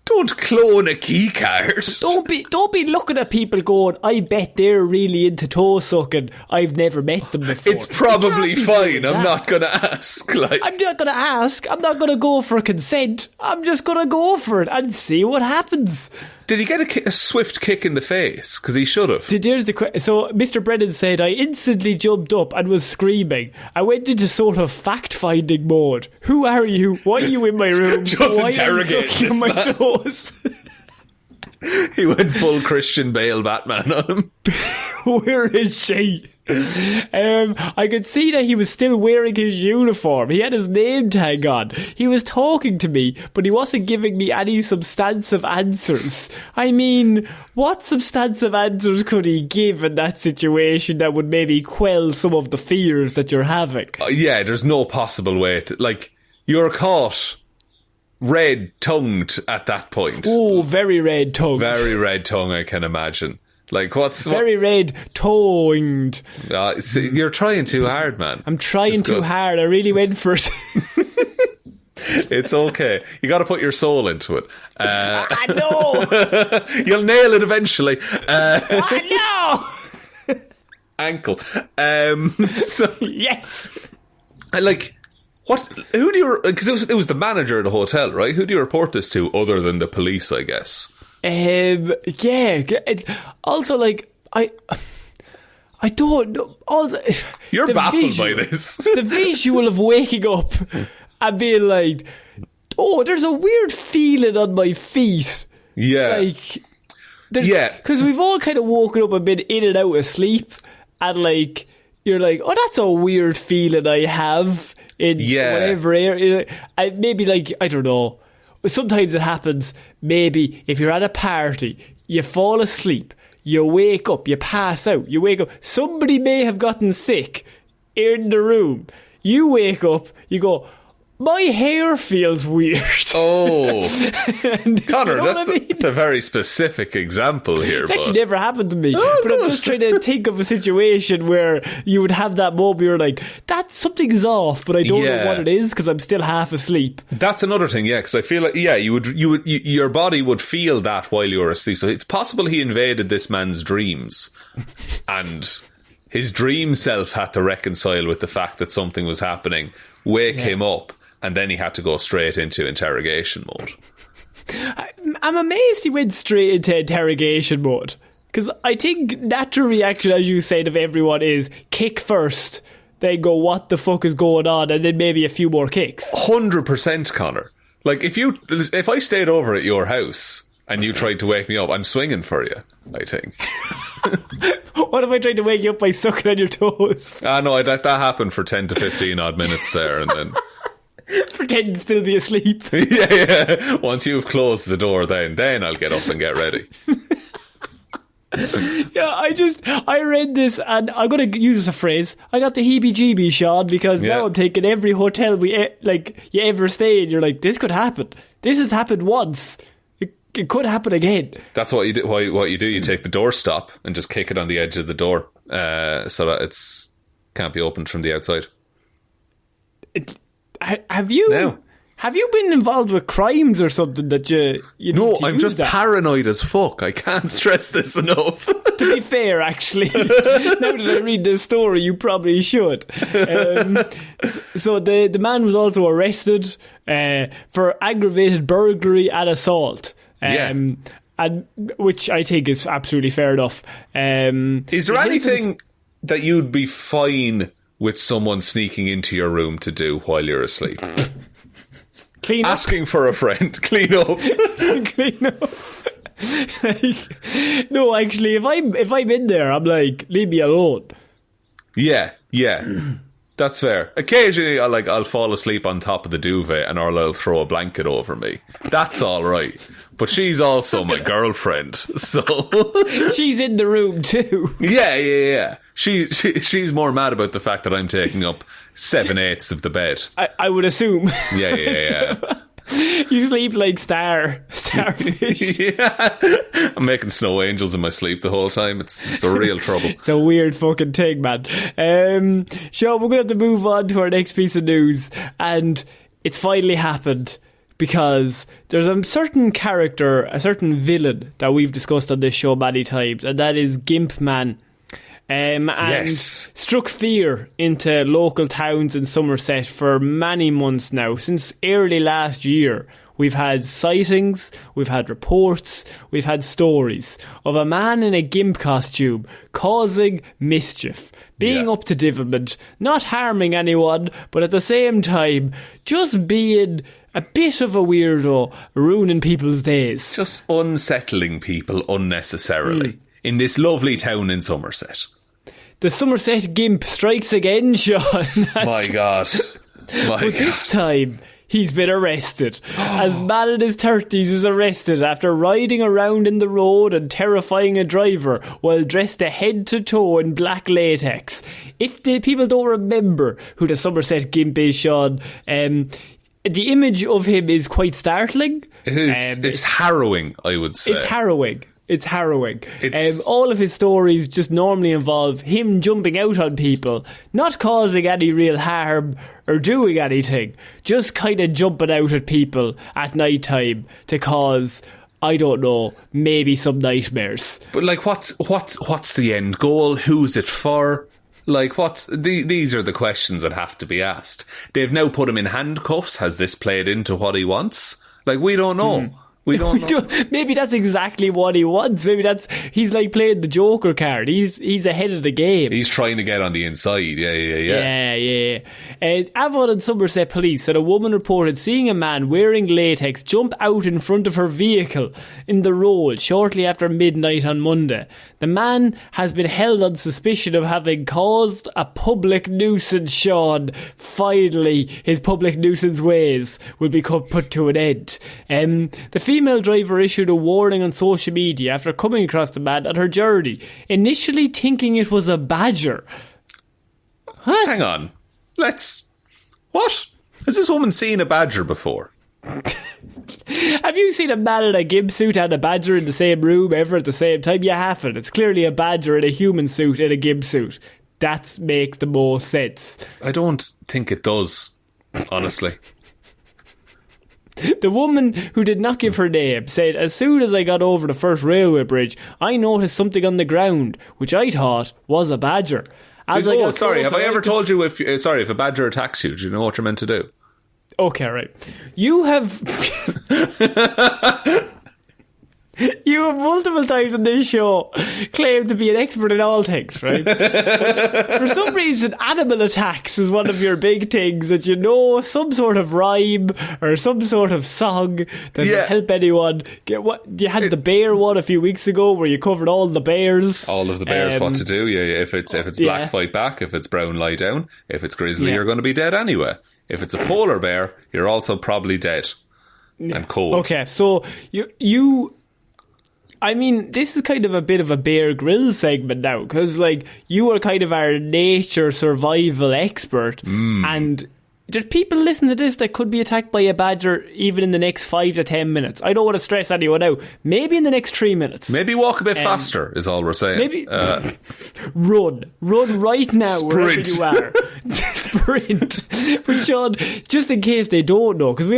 Don't clone a key card. Don't be looking at people going, I bet they're really into toe sucking. I've never met them before. It's probably fine. I'm not going to ask. I'm not going to ask. I'm not going to go for consent. I'm just going to go for it and see what happens. Did he get a swift kick in the face? Because he should have. So Mr. Brennan said, I instantly jumped up and was screaming. I went into sort of fact-finding mode. Who are you? Why are you in my room? Why interrogate are you sucking my toes? He went full Christian Bale Batman on him. Where is she? I could see that he was still wearing his uniform. He had his name tag on. He was talking to me, but he wasn't giving me any substantive answers. I mean, what substantive answers could he give in that situation that would maybe quell some of the fears that you're having? Yeah, there's no possible way to... Like, you're caught red-tongued at that point. Oh, very red-tongued. Very red-tongued, I can imagine. Like, very red-tongued. You're trying too hard, man. I'm trying too hard. I really went for it. It's okay. You got to put your soul into it. I know. You'll nail it eventually. I know. Ankle. Yes. Like, what? Who do you? Because it was the manager of the hotel, right? Who do you report this to, other than the police? I guess. Yeah. Also, like, I don't know. You're baffled by this. The visual of waking up and being like, oh, there's a weird feeling on my feet. Yeah. Like, because we've all kind of woken up and been in and out of sleep, and like, you're like, oh, that's a weird feeling I have in whatever area. Maybe, like, I don't know. Sometimes it happens, maybe if you're at a party, you fall asleep, you wake up, you pass out, you wake up, somebody may have gotten sick in the room. You wake up, you go, my hair feels weird. Oh. Connor, you know that's a very specific example here. It's actually never happened to me. But I'm just trying to think of a situation where you would have that moment where you're like, something's off, but I don't know what it is because I'm still half asleep. That's another thing, because I feel like, your body would feel that while you were asleep. So it's possible he invaded this man's dreams and his dream self had to reconcile with the fact that something was happening, wake him up, and then he had to go straight into interrogation mode. I'm amazed he went straight into interrogation mode. Because I think natural reaction, as you said, of everyone is kick first, then go, what the fuck is going on? And then maybe a few more kicks. 100%, Connor. Like, if I stayed over at your house and you tried to wake me up, I'm swinging for you, I think. What if I tried to wake you up by sucking on your toes? No, that happened for 10 to 15 odd minutes there, and then... Pretend to still be asleep. Yeah. Once you've closed the door, then I'll get up and get ready. I read this and I'm going to use this as a phrase. I got the heebie-jeebies, Sean, because now I'm thinking every hotel you ever stay in, you're like, this could happen. This has happened once. It could happen again. That's what you do. What you do, you take the door stop and just kick it on the edge of the door so that it's can't be opened from the outside. Have you been involved with crimes or something that you No, I'm just paranoid as fuck. I can't stress this enough. To be fair, actually, now that I read this story, you probably should. So the man was also arrested for aggravated burglary and assault. And which I think is absolutely fair enough. Is there anything that you'd be fine with someone sneaking into your room to do while you're asleep? Clean up. Asking for a friend. Clean up. Clean up. No, actually, if I'm in there, I'm like, leave me alone. Yeah. That's fair. Occasionally, I'll fall asleep on top of the duvet and I'll throw a blanket over me. That's all right. But she's also my girlfriend, so she's in the room too. Yeah. She's more mad about the fact that I'm taking up 7/8 of the bed. I would assume. Yeah. You sleep like starfish. Yeah. I'm making snow angels in my sleep the whole time. It's a real trouble. It's a weird fucking thing, man. Sean, we're going to have to move on to our next piece of news, and it's finally happened because there's a certain character, a certain villain that we've discussed on this show many times, and that is Gimp-Man. And struck fear into local towns in Somerset for many months now. Since early last year, we've had sightings, we've had reports, we've had stories of a man in a gimp costume causing mischief, being up to devilment, not harming anyone, but at the same time just being a bit of a weirdo, ruining people's days. Just unsettling people unnecessarily in this lovely town in Somerset. the Somerset Gimp strikes again, Sean. My God. But this time, he's been arrested. As man in his 30s is arrested after riding around in the road and terrifying a driver while dressed head to toe in black latex. If the people don't remember who the Somerset Gimp is, Sean, the image of him is quite startling. It is. It's harrowing, I would say. It's harrowing. All of his stories just normally involve him jumping out on people, not causing any real harm or doing anything, just kind of jumping out at people at night time to cause, I don't know, maybe some nightmares. But like, what's the end goal? Who's it for? Like, these are the questions that have to be asked. They've now put him in handcuffs. Has this played into what he wants? Like, we don't know. We don't know. Maybe that's exactly what he wants. Maybe he's like playing the Joker card. He's ahead of the game. He's trying to get on the inside. Yeah. Avon and Somerset police said a woman reported seeing a man wearing latex jump out in front of her vehicle in the road shortly after midnight on Monday. The man has been held on suspicion of having caused a public nuisance, Sean. Finally, his public nuisance ways will be put to an end. The female driver issued a warning on social media after coming across the man on her journey, initially thinking it was a badger. What? Hang on. What? Has this woman seen a badger before? Have you seen a man in a gimp suit and a badger in the same room ever at the same time? You haven't. It's clearly a badger in a human suit in a gimp suit. That makes the most sense. I don't think it does, honestly. The woman, who did not give her name, said, as soon as I got over the first railway bridge, I noticed something on the ground, which I thought was a badger. Have I ever told you if a badger attacks you, do you know what you're meant to do? Okay, right. You have multiple times on this show claimed to be an expert in all things, right? For some reason, animal attacks is one of your big things, that you know some sort of rhyme or some sort of song that will help anyone get what you had. The bear one a few weeks ago where you covered all the bears. All of the bears, what to do. Yeah. If it's black, fight back. If it's brown, lie down. If it's grizzly, you're going to be dead anyway. If it's a polar bear, you're also probably dead and cold. Okay, so you I mean, this is kind of a bit of a Bear Grylls segment now, because like you are kind of our nature survival expert, and there's people listening to this that could be attacked by a badger even in the next 5 to 10 minutes. I don't want to stress anyone out. Maybe in the next 3 minutes. Maybe walk a bit faster is all we're saying. Maybe run right now. Sprint. Wherever you are. Sprint. But Sean, just in case they don't know, because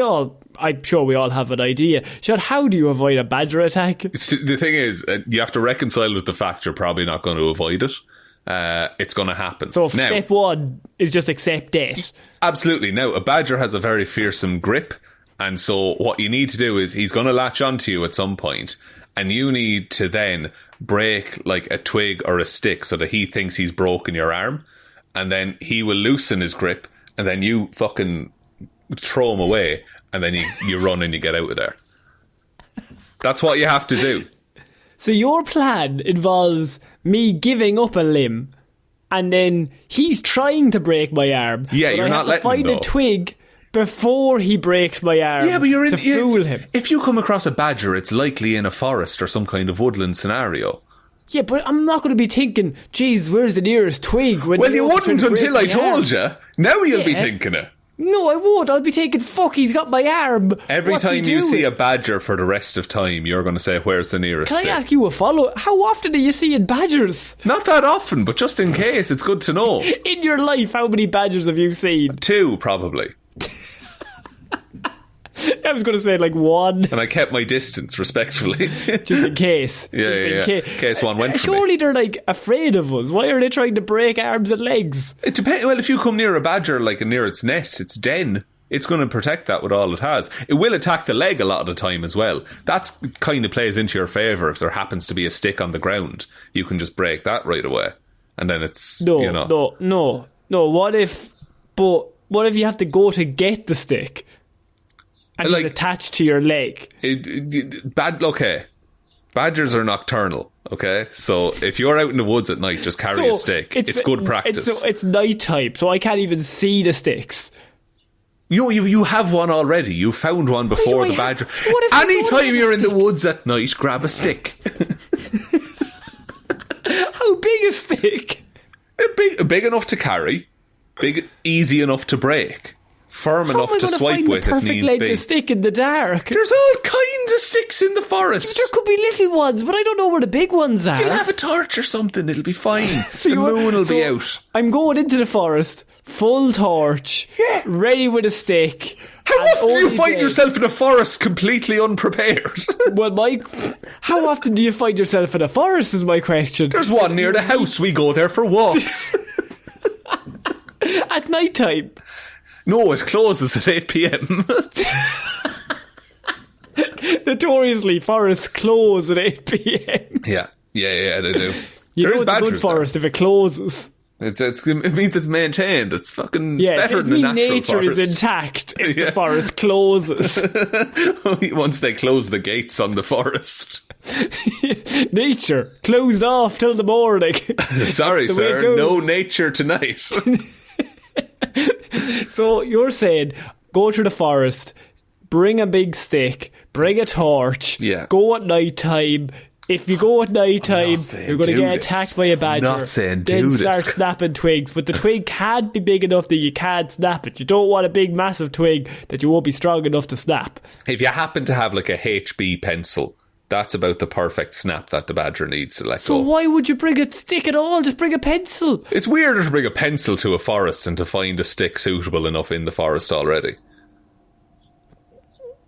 I'm sure we all have an idea. Sean, how do you avoid a badger attack? The thing is, you have to reconcile with the fact you're probably not going to avoid it. It's going to happen. So step one is just accept it. Absolutely. Now, a badger has a very fearsome grip, and so what you need to do is he's going to latch onto you at some point, and you need to then break like a twig or a stick so that he thinks he's broken your arm, and then he will loosen his grip, and then you fucking throw him away, and then you run and you get out of there. That's what you have to do. So your plan involves me giving up a limb, and then he's trying to break my arm. Yeah, you're not letting him, find a twig before he breaks my arm. Yeah, but you're to fool him. If you come across a badger, it's likely in a forest or some kind of woodland scenario. Yeah, but I'm not going to be thinking, geez, where's the nearest twig? Well, you wouldn't until I told you. Now you'll be thinking it. No, I won't. I'll be thinking, fuck, he's got my arm. Every time you see a badger for the rest of time, you're going to say, where's the nearest stick? Can I ask you a follow-up? How often are you seeing badgers? Not that often, but just in case, it's good to know. In your life, how many badgers have you seen? 2, probably. I was going to say like 1. And I kept my distance, respectfully. Just in case. In case one went for Surely they're like afraid of us. Why are they trying to break arms and legs? It depends. Well, if you come near a badger, like near its nest, its den, it's going to protect that with all it has. It will attack the leg a lot of the time as well. That's kind of plays into your favour. If there happens to be a stick on the ground, you can just break that right away. And then it's, No. What if you have to go to get the stick? And like, it's attached to your leg. Okay. Badgers are nocturnal, okay? So if you're out in the woods at night, just carry a stick. It's good practice. It's night time, so I can't even see the sticks. You have one already. You found one before the badger. Anytime you're in the woods at night, grab a stick. How big a stick? Big enough to carry. Easy enough to break. Firm enough to swipe with if needs be. How am I going to find the perfect length of stick in the dark? There's all kinds of sticks in the forest. There could be little ones, but I don't know where the big ones are. You'll have a torch or something. It'll be fine. The moon will be out. I'm going into the forest, full torch, ready with a stick. How often do you find yourself in a forest completely unprepared? Well, Mike, how often do you find yourself in a forest is my question. There's one near the house. We go there for walks. At night time. No, it closes at 8 p.m. Notoriously, forests close at 8 p.m. Yeah, they do. It's a good forest if it closes. It means it's maintained. It's fucking better than a natural nature forest. Is intact if the forest closes. Once they close the gates on the forest. Nature closed off till the morning. Sorry, sir. No nature tonight. So you're saying go to the forest, bring a big stick, bring a torch, go at night time. If you go at night time, you're going to get attacked by a badger. Then start snapping twigs. But the twig can't be big enough that you can't snap it. You don't want a big massive twig that you won't be strong enough to snap. If you happen to have like a HB pencil, that's about the perfect snap that the badger needs to let go. So why would you bring a stick at all? Just bring a pencil. It's weirder to bring a pencil to a forest than to find a stick suitable enough in the forest already.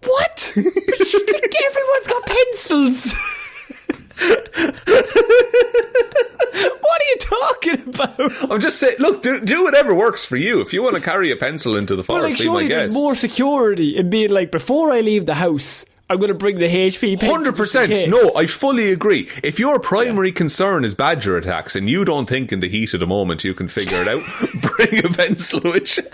What? Everyone's got pencils. What are you talking about? I'm just saying, look, do whatever works for you. If you want to carry a pencil into the forest, be my guest. There's more security in being like, before I leave the house, I'm going to bring the HP pencil. 100%. No, I fully agree. If your primary concern is badger attacks and you don't think in the heat of the moment you can figure it out, bring a pencil with you.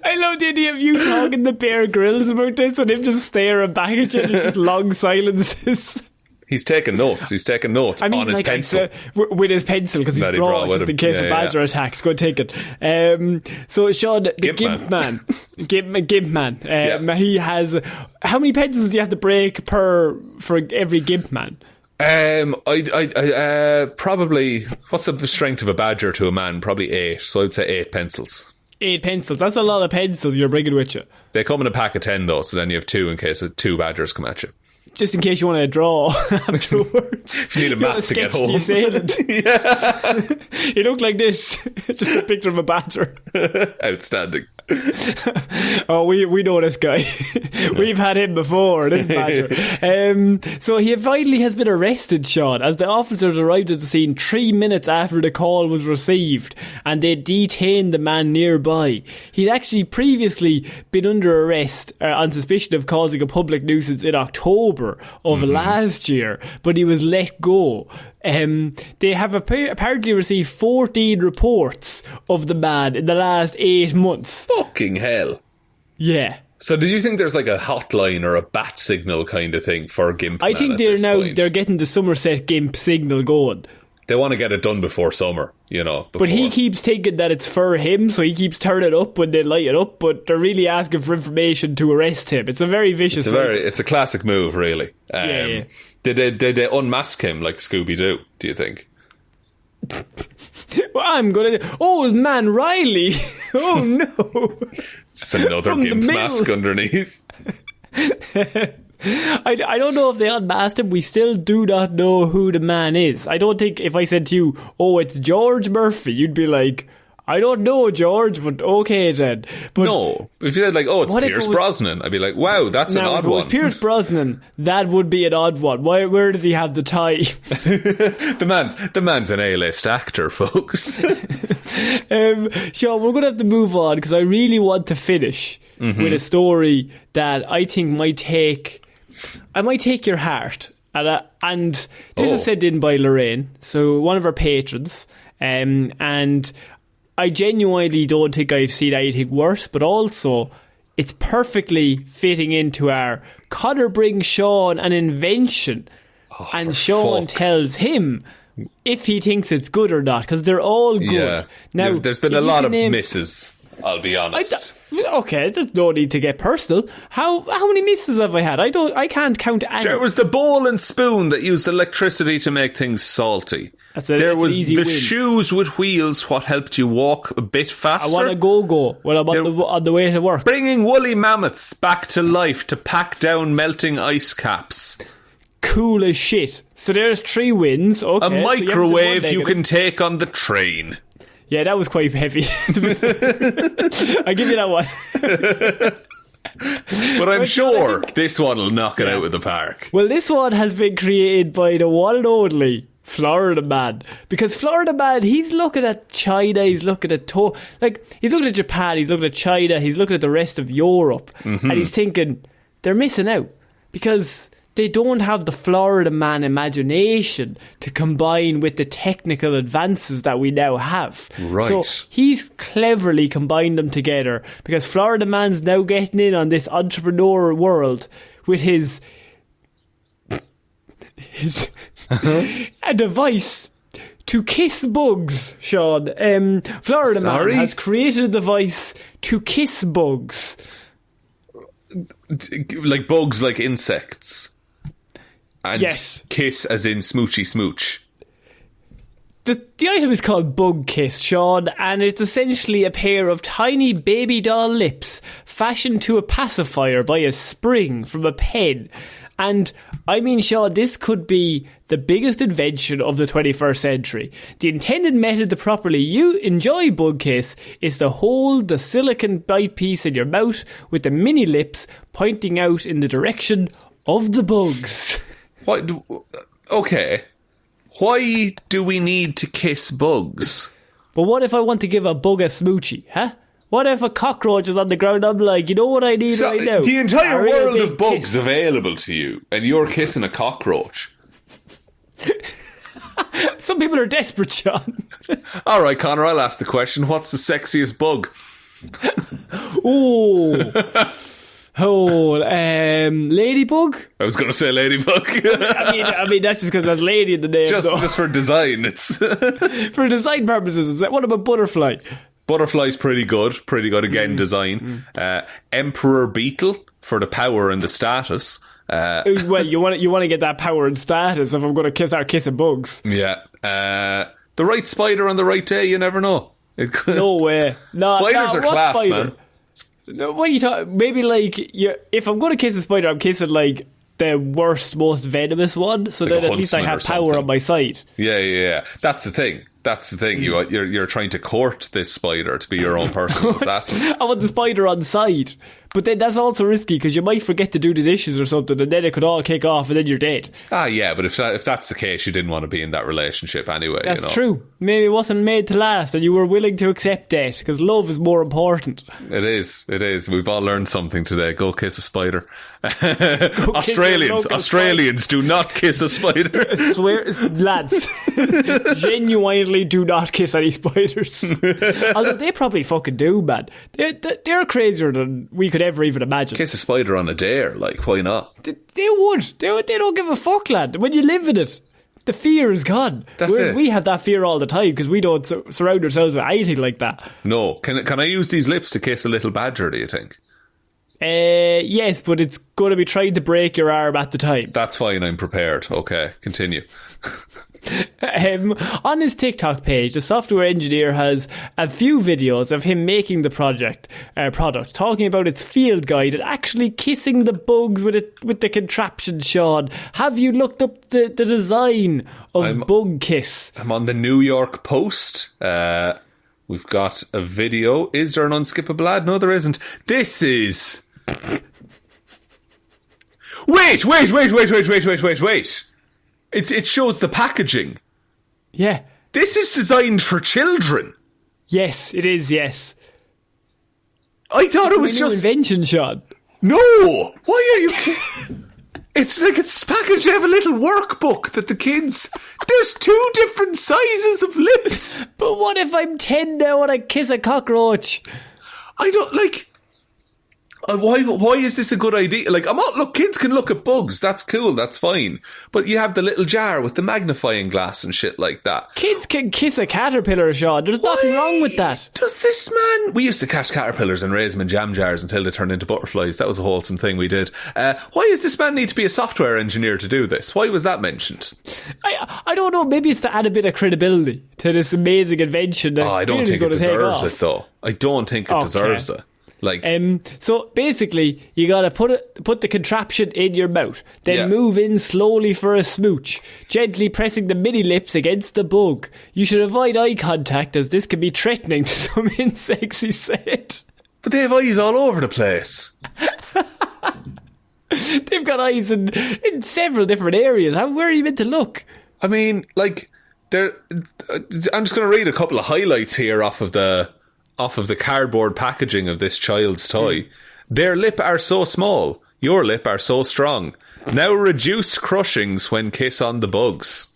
I love the idea of you talking to Bear Grylls about this and him just staring back at you and just long silences. He's taking notes. On his pencil. With his pencil, because he's brought it just in case a badger attacks. Go take it. So, Sean, the Gimp-Man. Gimp-Man. He has... How many pencils do you have to break for every Gimp-Man? I probably... What's the strength of a badger to a man? Probably 8. So I'd say 8 pencils. 8 pencils. That's a lot of pencils you're bringing with you. They come in a pack of 10 though, so then you have 2 in case 2 badgers come at you. Just in case you want to draw afterwards. If you need a map to get home. Yeah. You look like this. Just a picture of a badger. Outstanding. Oh, we know this guy. We've had him before, this badger. So he finally has been arrested, Sean, as the officers arrived at the scene 3 minutes after the call was received, and they detained the man nearby. He'd actually previously been under arrest on suspicion of causing a public nuisance in October of last year, but he was let go. They have apparently received 14 reports of the man in the last 8 months. Fucking hell. Yeah. So did you think there's like a hotline or a bat signal kind of thing for Gimp-Man? I think they're getting the Somerset Gimp signal going. They want to get it done before summer, you know. But he keeps thinking that it's for him, so he keeps turning up when they light it up, but they're really asking for information to arrest him. It's a very vicious It's a classic move, really. Yeah. Did they unmask him like Scooby-Doo, do you think? Well, I'm going to... Old man Riley! Oh, no! Just another Gimp mask underneath. I don't know if they unmasked him. We still do not know who the man is. I don't think if I said to you, oh, it's George Murphy, you'd be like, I don't know, George, but okay then. But no, if you said like, oh, it's Pierce Brosnan, I'd be like, wow, that's an odd one. If it was Pierce Brosnan, that would be an odd one. Where does he have the tie? the man's an A-list actor, folks. Sean, we're going to have to move on because I really want to finish with a story that I think might take your heart. And this was sent in by Lorraine, so one of our patrons, and I genuinely don't think I've seen anything worse, but also it's perfectly fitting into our Conor brings Sean an invention, and Sean tells him if he thinks it's good or not, because they're all good. Yeah. Now, there's been a lot of misses, I'll be honest. Okay, there's no need to get personal. How many misses have I had? I can't count any. There was the bowl and spoon that used electricity to make things salty. There was the shoes with wheels, what helped you walk a bit faster. I want to go when I'm on the way to work. Bringing woolly mammoths back to life to pack down melting ice caps. Cool as shit. So there's 3 wins. Okay, a microwave you can take on the train. Yeah, that was quite heavy. I'll give you that one. But I'm sure this one will knock it out of the park. Well, this one has been created by the one and only Florida Man. Because Florida Man, he's looking at China, he's looking at he's looking at Japan, he's looking at China, he's looking at the rest of Europe, and he's thinking they're missing out because they don't have the Florida Man imagination to combine with the technical advances that we now have. Right. So he's cleverly combined them together because Florida Man's now getting in on this entrepreneur world with his a device to kiss bugs, Sean. Florida Man has created a device to kiss bugs. Like bugs, like insects. And yes. Kiss as in smoochy smooch. The item is called Bug Kiss, Sean, and it's essentially a pair of tiny baby doll lips fashioned to a pacifier by a spring from a pen. And I mean, Sean, this could be the biggest invention of the 21st century. The intended method to properly enjoy Bug Kiss is to hold the silicone bite piece in your mouth with the mini lips pointing out in the direction of the bugs. What? Okay. Why do we need to kiss bugs? But what if I want to give a bug a smoochie, huh? What if a cockroach is on the ground? I'm like, you know what I need right now? The entire world of bugs available to you, and you're kissing a cockroach. Some people are desperate, Sean. All right, Conor, I'll ask the question. What's the sexiest bug? Ladybug? I was going to say ladybug. I mean, that's just because there's lady in the name. Just for design. It's for design purposes. What about butterfly? Butterfly's pretty good again, design. Emperor beetle for the power and the status. Well, you want to get that power and status if I'm going to start kissing bugs. Yeah. The right spider on the right day, you never know. No way. No, spiders are class, spider? Man. No, what are you talking? Maybe if I'm going to kiss a spider, I'm kissing like the worst, most venomous one, so like that at least I have power on my side. Yeah. That's the thing. You're trying to court this spider to be your own personal assassin. I want the spider on side. But then that's also risky because you might forget to do the dishes or something and then it could all kick off and then you're dead. Yeah, but if that's the case, you didn't want to be in that relationship anyway. That's true. Maybe it wasn't made to last and you were willing to accept that because love is more important. It is. We've all learned something today. Go kiss a spider. Australians do not kiss a spider. I swear, lads, genuinely do not kiss any spiders. Although they probably fucking do, man. They're crazier than we could ever even imagine. Kiss a spider on a dare, like, why not? They would. They don't give a fuck, lad. When you live in it, the fear is gone. Whereas we have that fear all the time because we don't surround ourselves with anything like that. No. Can I use these lips to kiss a little badger, do you think? Yes, but it's going to be trying to break your arm at the time. That's fine, I'm prepared. Okay, continue. On his TikTok page, the software engineer has a few videos of him making the product, talking about its field guide and actually kissing the bugs with the contraption, Sean. Have you looked up the design of Bug Kiss? I'm on the New York Post. We've got a video. Is there an unskippable ad? No, there isn't. This is... Wait! It shows the packaging. Yeah. This is designed for children. Yes, it is, yes. I thought it was just... New invention, Sean. No! Why are you... It's like it's packaged. They have a little workbook that the kids... There's 2 different sizes of lips. But what if I'm 10 now and I kiss a cockroach? I don't, like... Why is this a good idea? Like, look, kids can look at bugs. That's cool. That's fine. But you have the little jar with the magnifying glass and shit like that. Kids can kiss a caterpillar, Sean. There's nothing wrong with that. Does this man... We used to catch caterpillars and raise them in jam jars until they turned into butterflies. That was a wholesome thing we did. Why does this man need to be a software engineer to do this? Why was that mentioned? I don't know. Maybe it's to add a bit of credibility to this amazing invention. I don't think it deserves it, though. I don't think it deserves it. Like, so basically, you gotta put the contraption in your mouth, then move in slowly for a smooch, gently pressing the mini lips against the bug. You should avoid eye contact, as this can be threatening to some insects, he said. But they have eyes all over the place. They've got eyes in several different areas. Where are you meant to look? I mean, like, I'm just going to read a couple of highlights here off of the cardboard packaging of this child's toy. Their lip are so small, your lip are so strong. Now reduce crushings when kiss on the bugs.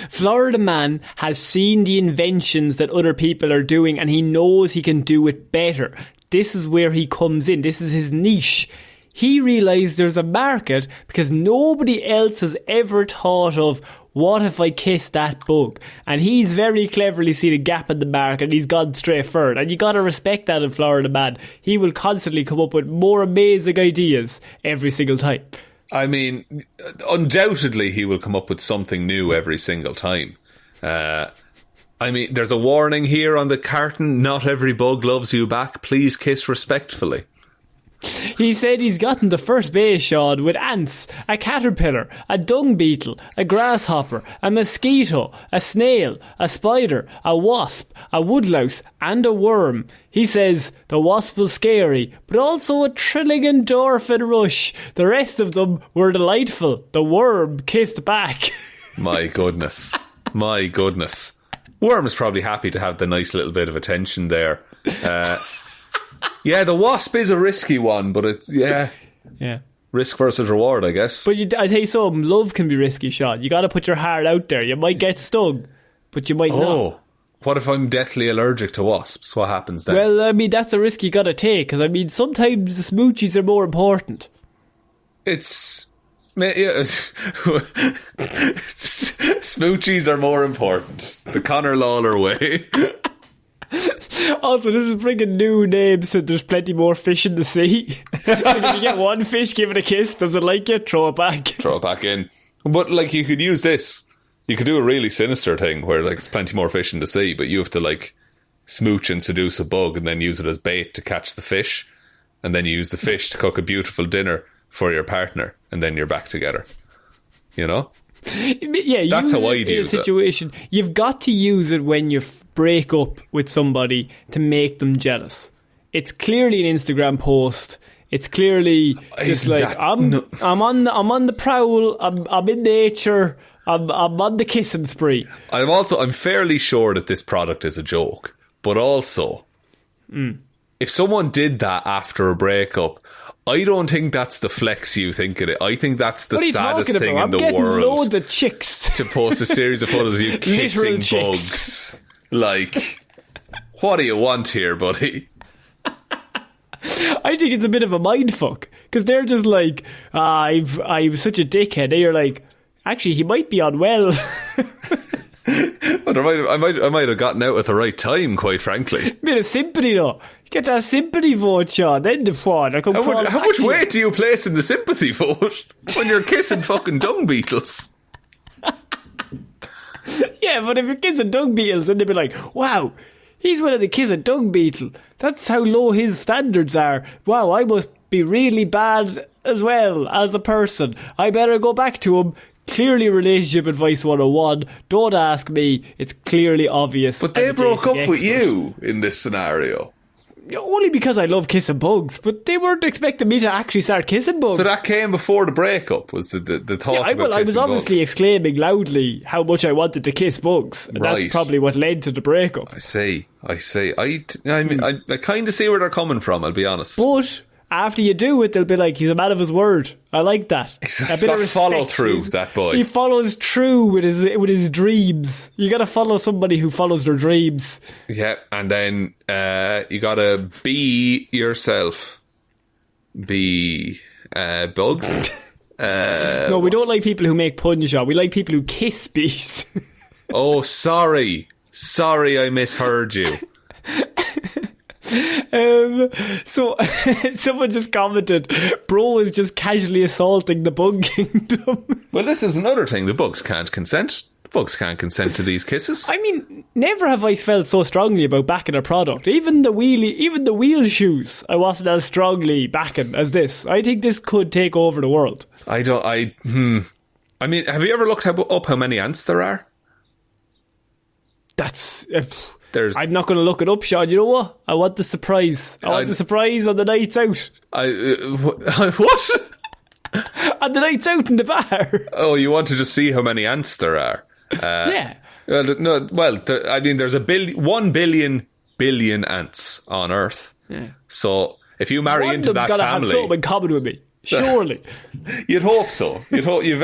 Florida man has seen the inventions that other people are doing and he knows he can do it better. This is where he comes in. This is his niche. He realised there's a market because nobody else has ever thought of, what if I kiss that bug? And he's very cleverly seen a gap in the market and he's gone straight for it. And you got to respect that in Florida man. He will constantly come up with more amazing ideas every single time. I mean, undoubtedly he will come up with something new every single time. I mean, there's a warning here on the carton. Not every bug loves you back. Please kiss respectfully. He said he's gotten the first base, Sean, with ants, a caterpillar, a dung beetle, a grasshopper, a mosquito, a snail, a spider, a wasp, a woodlouse, and a worm. He says the wasp was scary, but also a thrilling endorphin rush. The rest of them were delightful. The worm kissed back. My goodness. My goodness. Worm is probably happy to have the nice little bit of attention there. Yeah, the wasp is a risky one, but it's, yeah. Risk versus reward, I guess. But I tell you something, love can be risky, Sean. You got to put your heart out there. You might get stung, but you might not. Oh, what if I'm deathly allergic to wasps? What happens then? Well, I mean, that's the risk you got to take, because, I mean, sometimes the smoochies are more important. Smoochies are more important. The Conor Lawler way. Also, this is bringing new names, so there's plenty more fish in the sea. Like, if you get one fish, give it a kiss. Does it like you? Throw it back. Throw it back in. But, like, you could use this. You could do a really sinister thing where, like, there's plenty more fish in the sea, but you have to, like, smooch and seduce a bug and then use it as bait to catch the fish. And then you use the fish to cook a beautiful dinner for your partner. And then you're back together. You know? Yeah, that's how I'd use it. Situation, you've got to use it when you break up with somebody to make them jealous. It's clearly an Instagram post. It's clearly just like I'm on the prowl. I'm in nature. I'm on the kissing spree. I'm fairly sure that this product is a joke, but also, if someone did that after a breakup, I don't think that's the flex you think of it. I think that's the saddest thing in the world. I'm getting loads of chicks to post a series of photos of you kissing bugs. Like, what do you want here, buddy? I think it's a bit of a mindfuck, because they're just like, I'm such a dickhead. And you're like, actually, he might be unwell. But I might have gotten out at the right time, quite frankly. Bit of sympathy, though. Get that sympathy vote, Sean. Then the one. How much weight do you place in the sympathy vote when you're kissing fucking dung beetles? Yeah, but if you're kissing dung beetles, then they'd be like, wow, he's willing to kiss a dung beetle. That's how low his standards are. Wow, I must be really bad as well as a person. I better go back to him. Clearly relationship advice 101. Don't ask me. It's clearly obvious. But they broke up with you in this scenario. Only because I love kissing bugs, but they weren't expecting me to actually start kissing bugs. So that came before the breakup, was the thought about kissing bugs? I was obviously exclaiming loudly how much I wanted to kiss bugs, and that's probably what led to the breakup. I see. I kind of see where they're coming from, I'll be honest. But after you do it, they'll be like, he's a man of his word. I like that. He's got follow through, that boy. He follows through with his dreams. You got to follow somebody who follows their dreams. Yeah, and then you got to be yourself. be bugs. No, we don't like people who make puns, Seán. We like people who kiss bees. Oh, sorry. Sorry, I misheard you. So someone just commented, bro is just casually assaulting the bug kingdom. Well, this is another thing. The bugs can't consent. The bugs can't consent to these kisses. I mean, never have I felt so strongly about backing a product. Even the wheel shoes, I wasn't as strongly backing as this. I think this could take over the world. I mean, have you ever looked up how many ants there are? That's... I'm not going to look it up, Seán. You know what? I want the surprise. I want the surprise on the nights out. What? On the nights out in the bar. Oh, you want to just see how many ants there are? Yeah. I mean, there's 1 billion ants on Earth. Yeah. So if you marry into that family, have something in common with me. Surely. You'd hope so. You've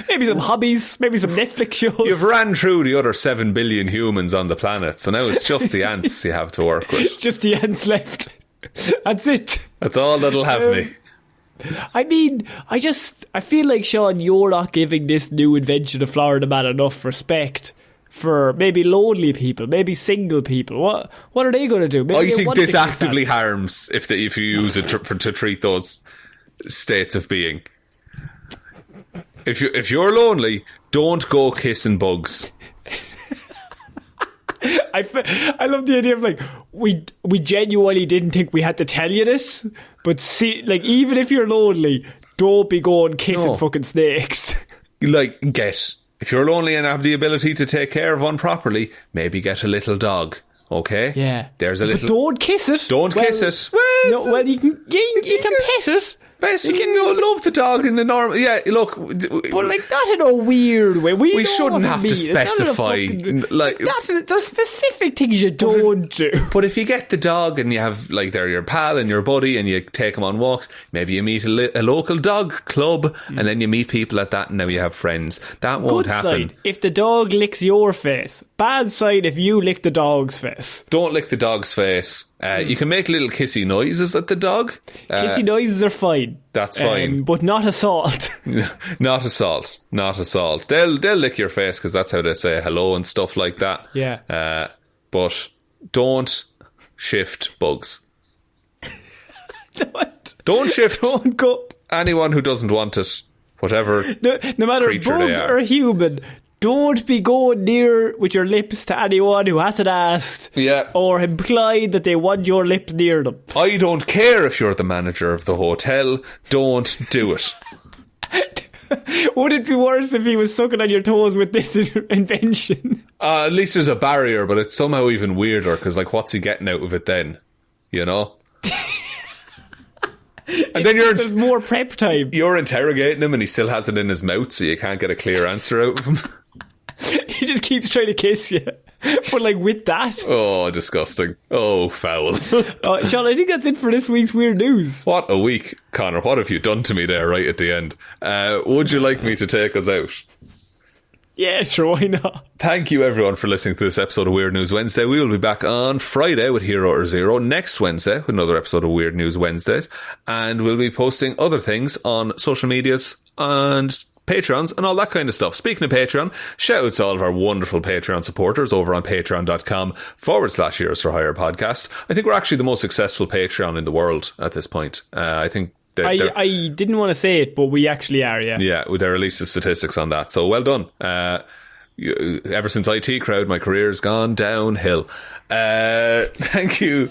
maybe some hobbies, maybe some Netflix shows. You've ran through the other 7 billion humans on the planet, so now it's just the ants you have to work with. Just the ants left. That's it. That's all that'll have me. I mean, I feel like, Seán, you're not giving this new invention of Florida Man enough respect for maybe lonely people, maybe single people. What are they going to do? Maybe I think this actively harms if you use it to treat those states of being. If you're lonely, don't go kissing bugs. I love the idea of like we genuinely didn't think we had to tell you this, but see, like, even if you're lonely, don't be going kissing fucking snakes. Like, if you're lonely and have the ability to take care of one properly, maybe get a little dog. Okay? Yeah. There's a little. But don't kiss it. Kiss it. Well, you can pet it. But you can love the dog in the normal. Yeah, look. But like that in a weird way. We shouldn't have to specify. There's specific things you don't do. But if you get the dog and you have, like, they're your pal and your buddy and you take them on walks, maybe you meet a local dog club and then you meet people at that and now you have friends. That won't happen. Good side, if the dog licks your face. Bad side, if you lick the dog's face. Don't lick the dog's face. You can make little kissy noises at the dog. Kissy noises are fine. That's fine. But not assault. Not assault. They'll lick your face because that's how they say hello and stuff like that. Yeah. But don't shift bugs. Don't shift. Don't go. Anyone who doesn't want it, whatever. No matter if bug or human. Don't be going near with your lips to anyone who hasn't asked or implied that they want your lips near them. I don't care if you're the manager of the hotel. Don't do it. Would it be worse if he was sucking on your toes with this invention? At least there's a barrier, but it's somehow even weirder because, like, what's he getting out of it then? You know? And then there's more prep time. You're interrogating him and he still has it in his mouth, so you can't get a clear answer out of him. He just keeps trying to kiss you. But, like, with that. Oh, disgusting. Oh, foul. Seán, I think that's it for this week's Weird News. What a week, Conor. What have you done to me there right at the end? Would you like me to take us out? Yeah, sure, why not? Thank you, everyone, for listening to this episode of Weird News Wednesday. We will be back on Friday with Hero or Zero, next Wednesday with another episode of Weird News Wednesdays, and we'll be posting other things on social medias and Patreons and all that kind of stuff. Speaking of Patreon, shout out to all of our wonderful Patreon supporters over on patreon.com/Heroes for Hire podcast. I think we're actually the most successful Patreon in the world at this point. I think I didn't want to say it, but we actually are, yeah. Yeah, they released the statistics on that, so well done. Ever since IT Crowd, my career's gone downhill. Thank you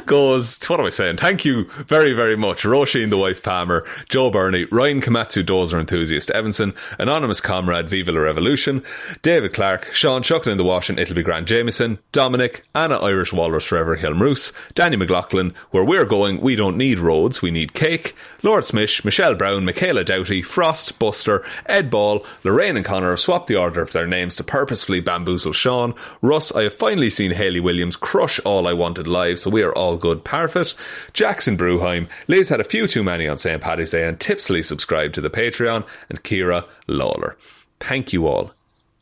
what am I saying? Thank you very, very much. Róisín the Wife Palmer, Joe Burney, Ryan Komatsu, Dozer Enthusiast, Evanson, Anonymous Comrade, Viva La Revolution, David Clarke, Shaun Chuck in the Wash and It'll Be Grand Jamieson, Dominic, Anna Irish Walrus Forever Hjelmroos, Danny McLaughlin, Where We're Going, We Don't Need Roads, We Need Cake, Lordsmish, Michelle Browne, Michaela Doughty, Frost, Buster, Ed Ball, Lorraine and Conor have swapped the order of their names to purposefully bamboozle Seán. Russ, I have finally seen Hayley Williams crush All I Wanted live, so we are all good-Parfitt. Jackson Brueheim, Liz had a few too many on St. Paddy's Day and tipsily subscribed to the Patreon, and Ciara Lawler. Thank you all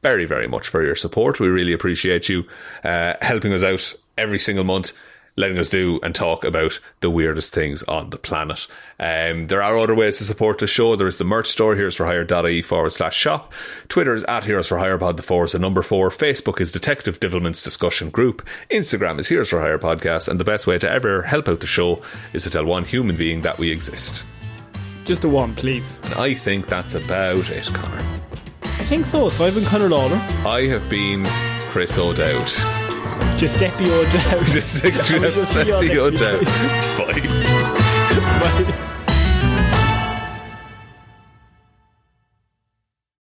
very, very much for your support. We really appreciate you helping us out every single month. letting us do and talk about the weirdest things on the planet. There are other ways to support the show. There is the merch store, heroesforhire.ie/shop. Twitter is at Heroes for Hire Pod, the 4 is the number 4. Facebook is Detective Divilment's discussion group. Instagram is Heroes for Hire Podcast. And the best way to ever help out the show is to tell one human being that we exist. Just a one, please. And I think that's about it, Conor. I think so. So I've been Conor Lawler. I have been Chris O'Dowd. Giuseppe O'Dowd. Giuseppe O'Dowd. Bye. Bye.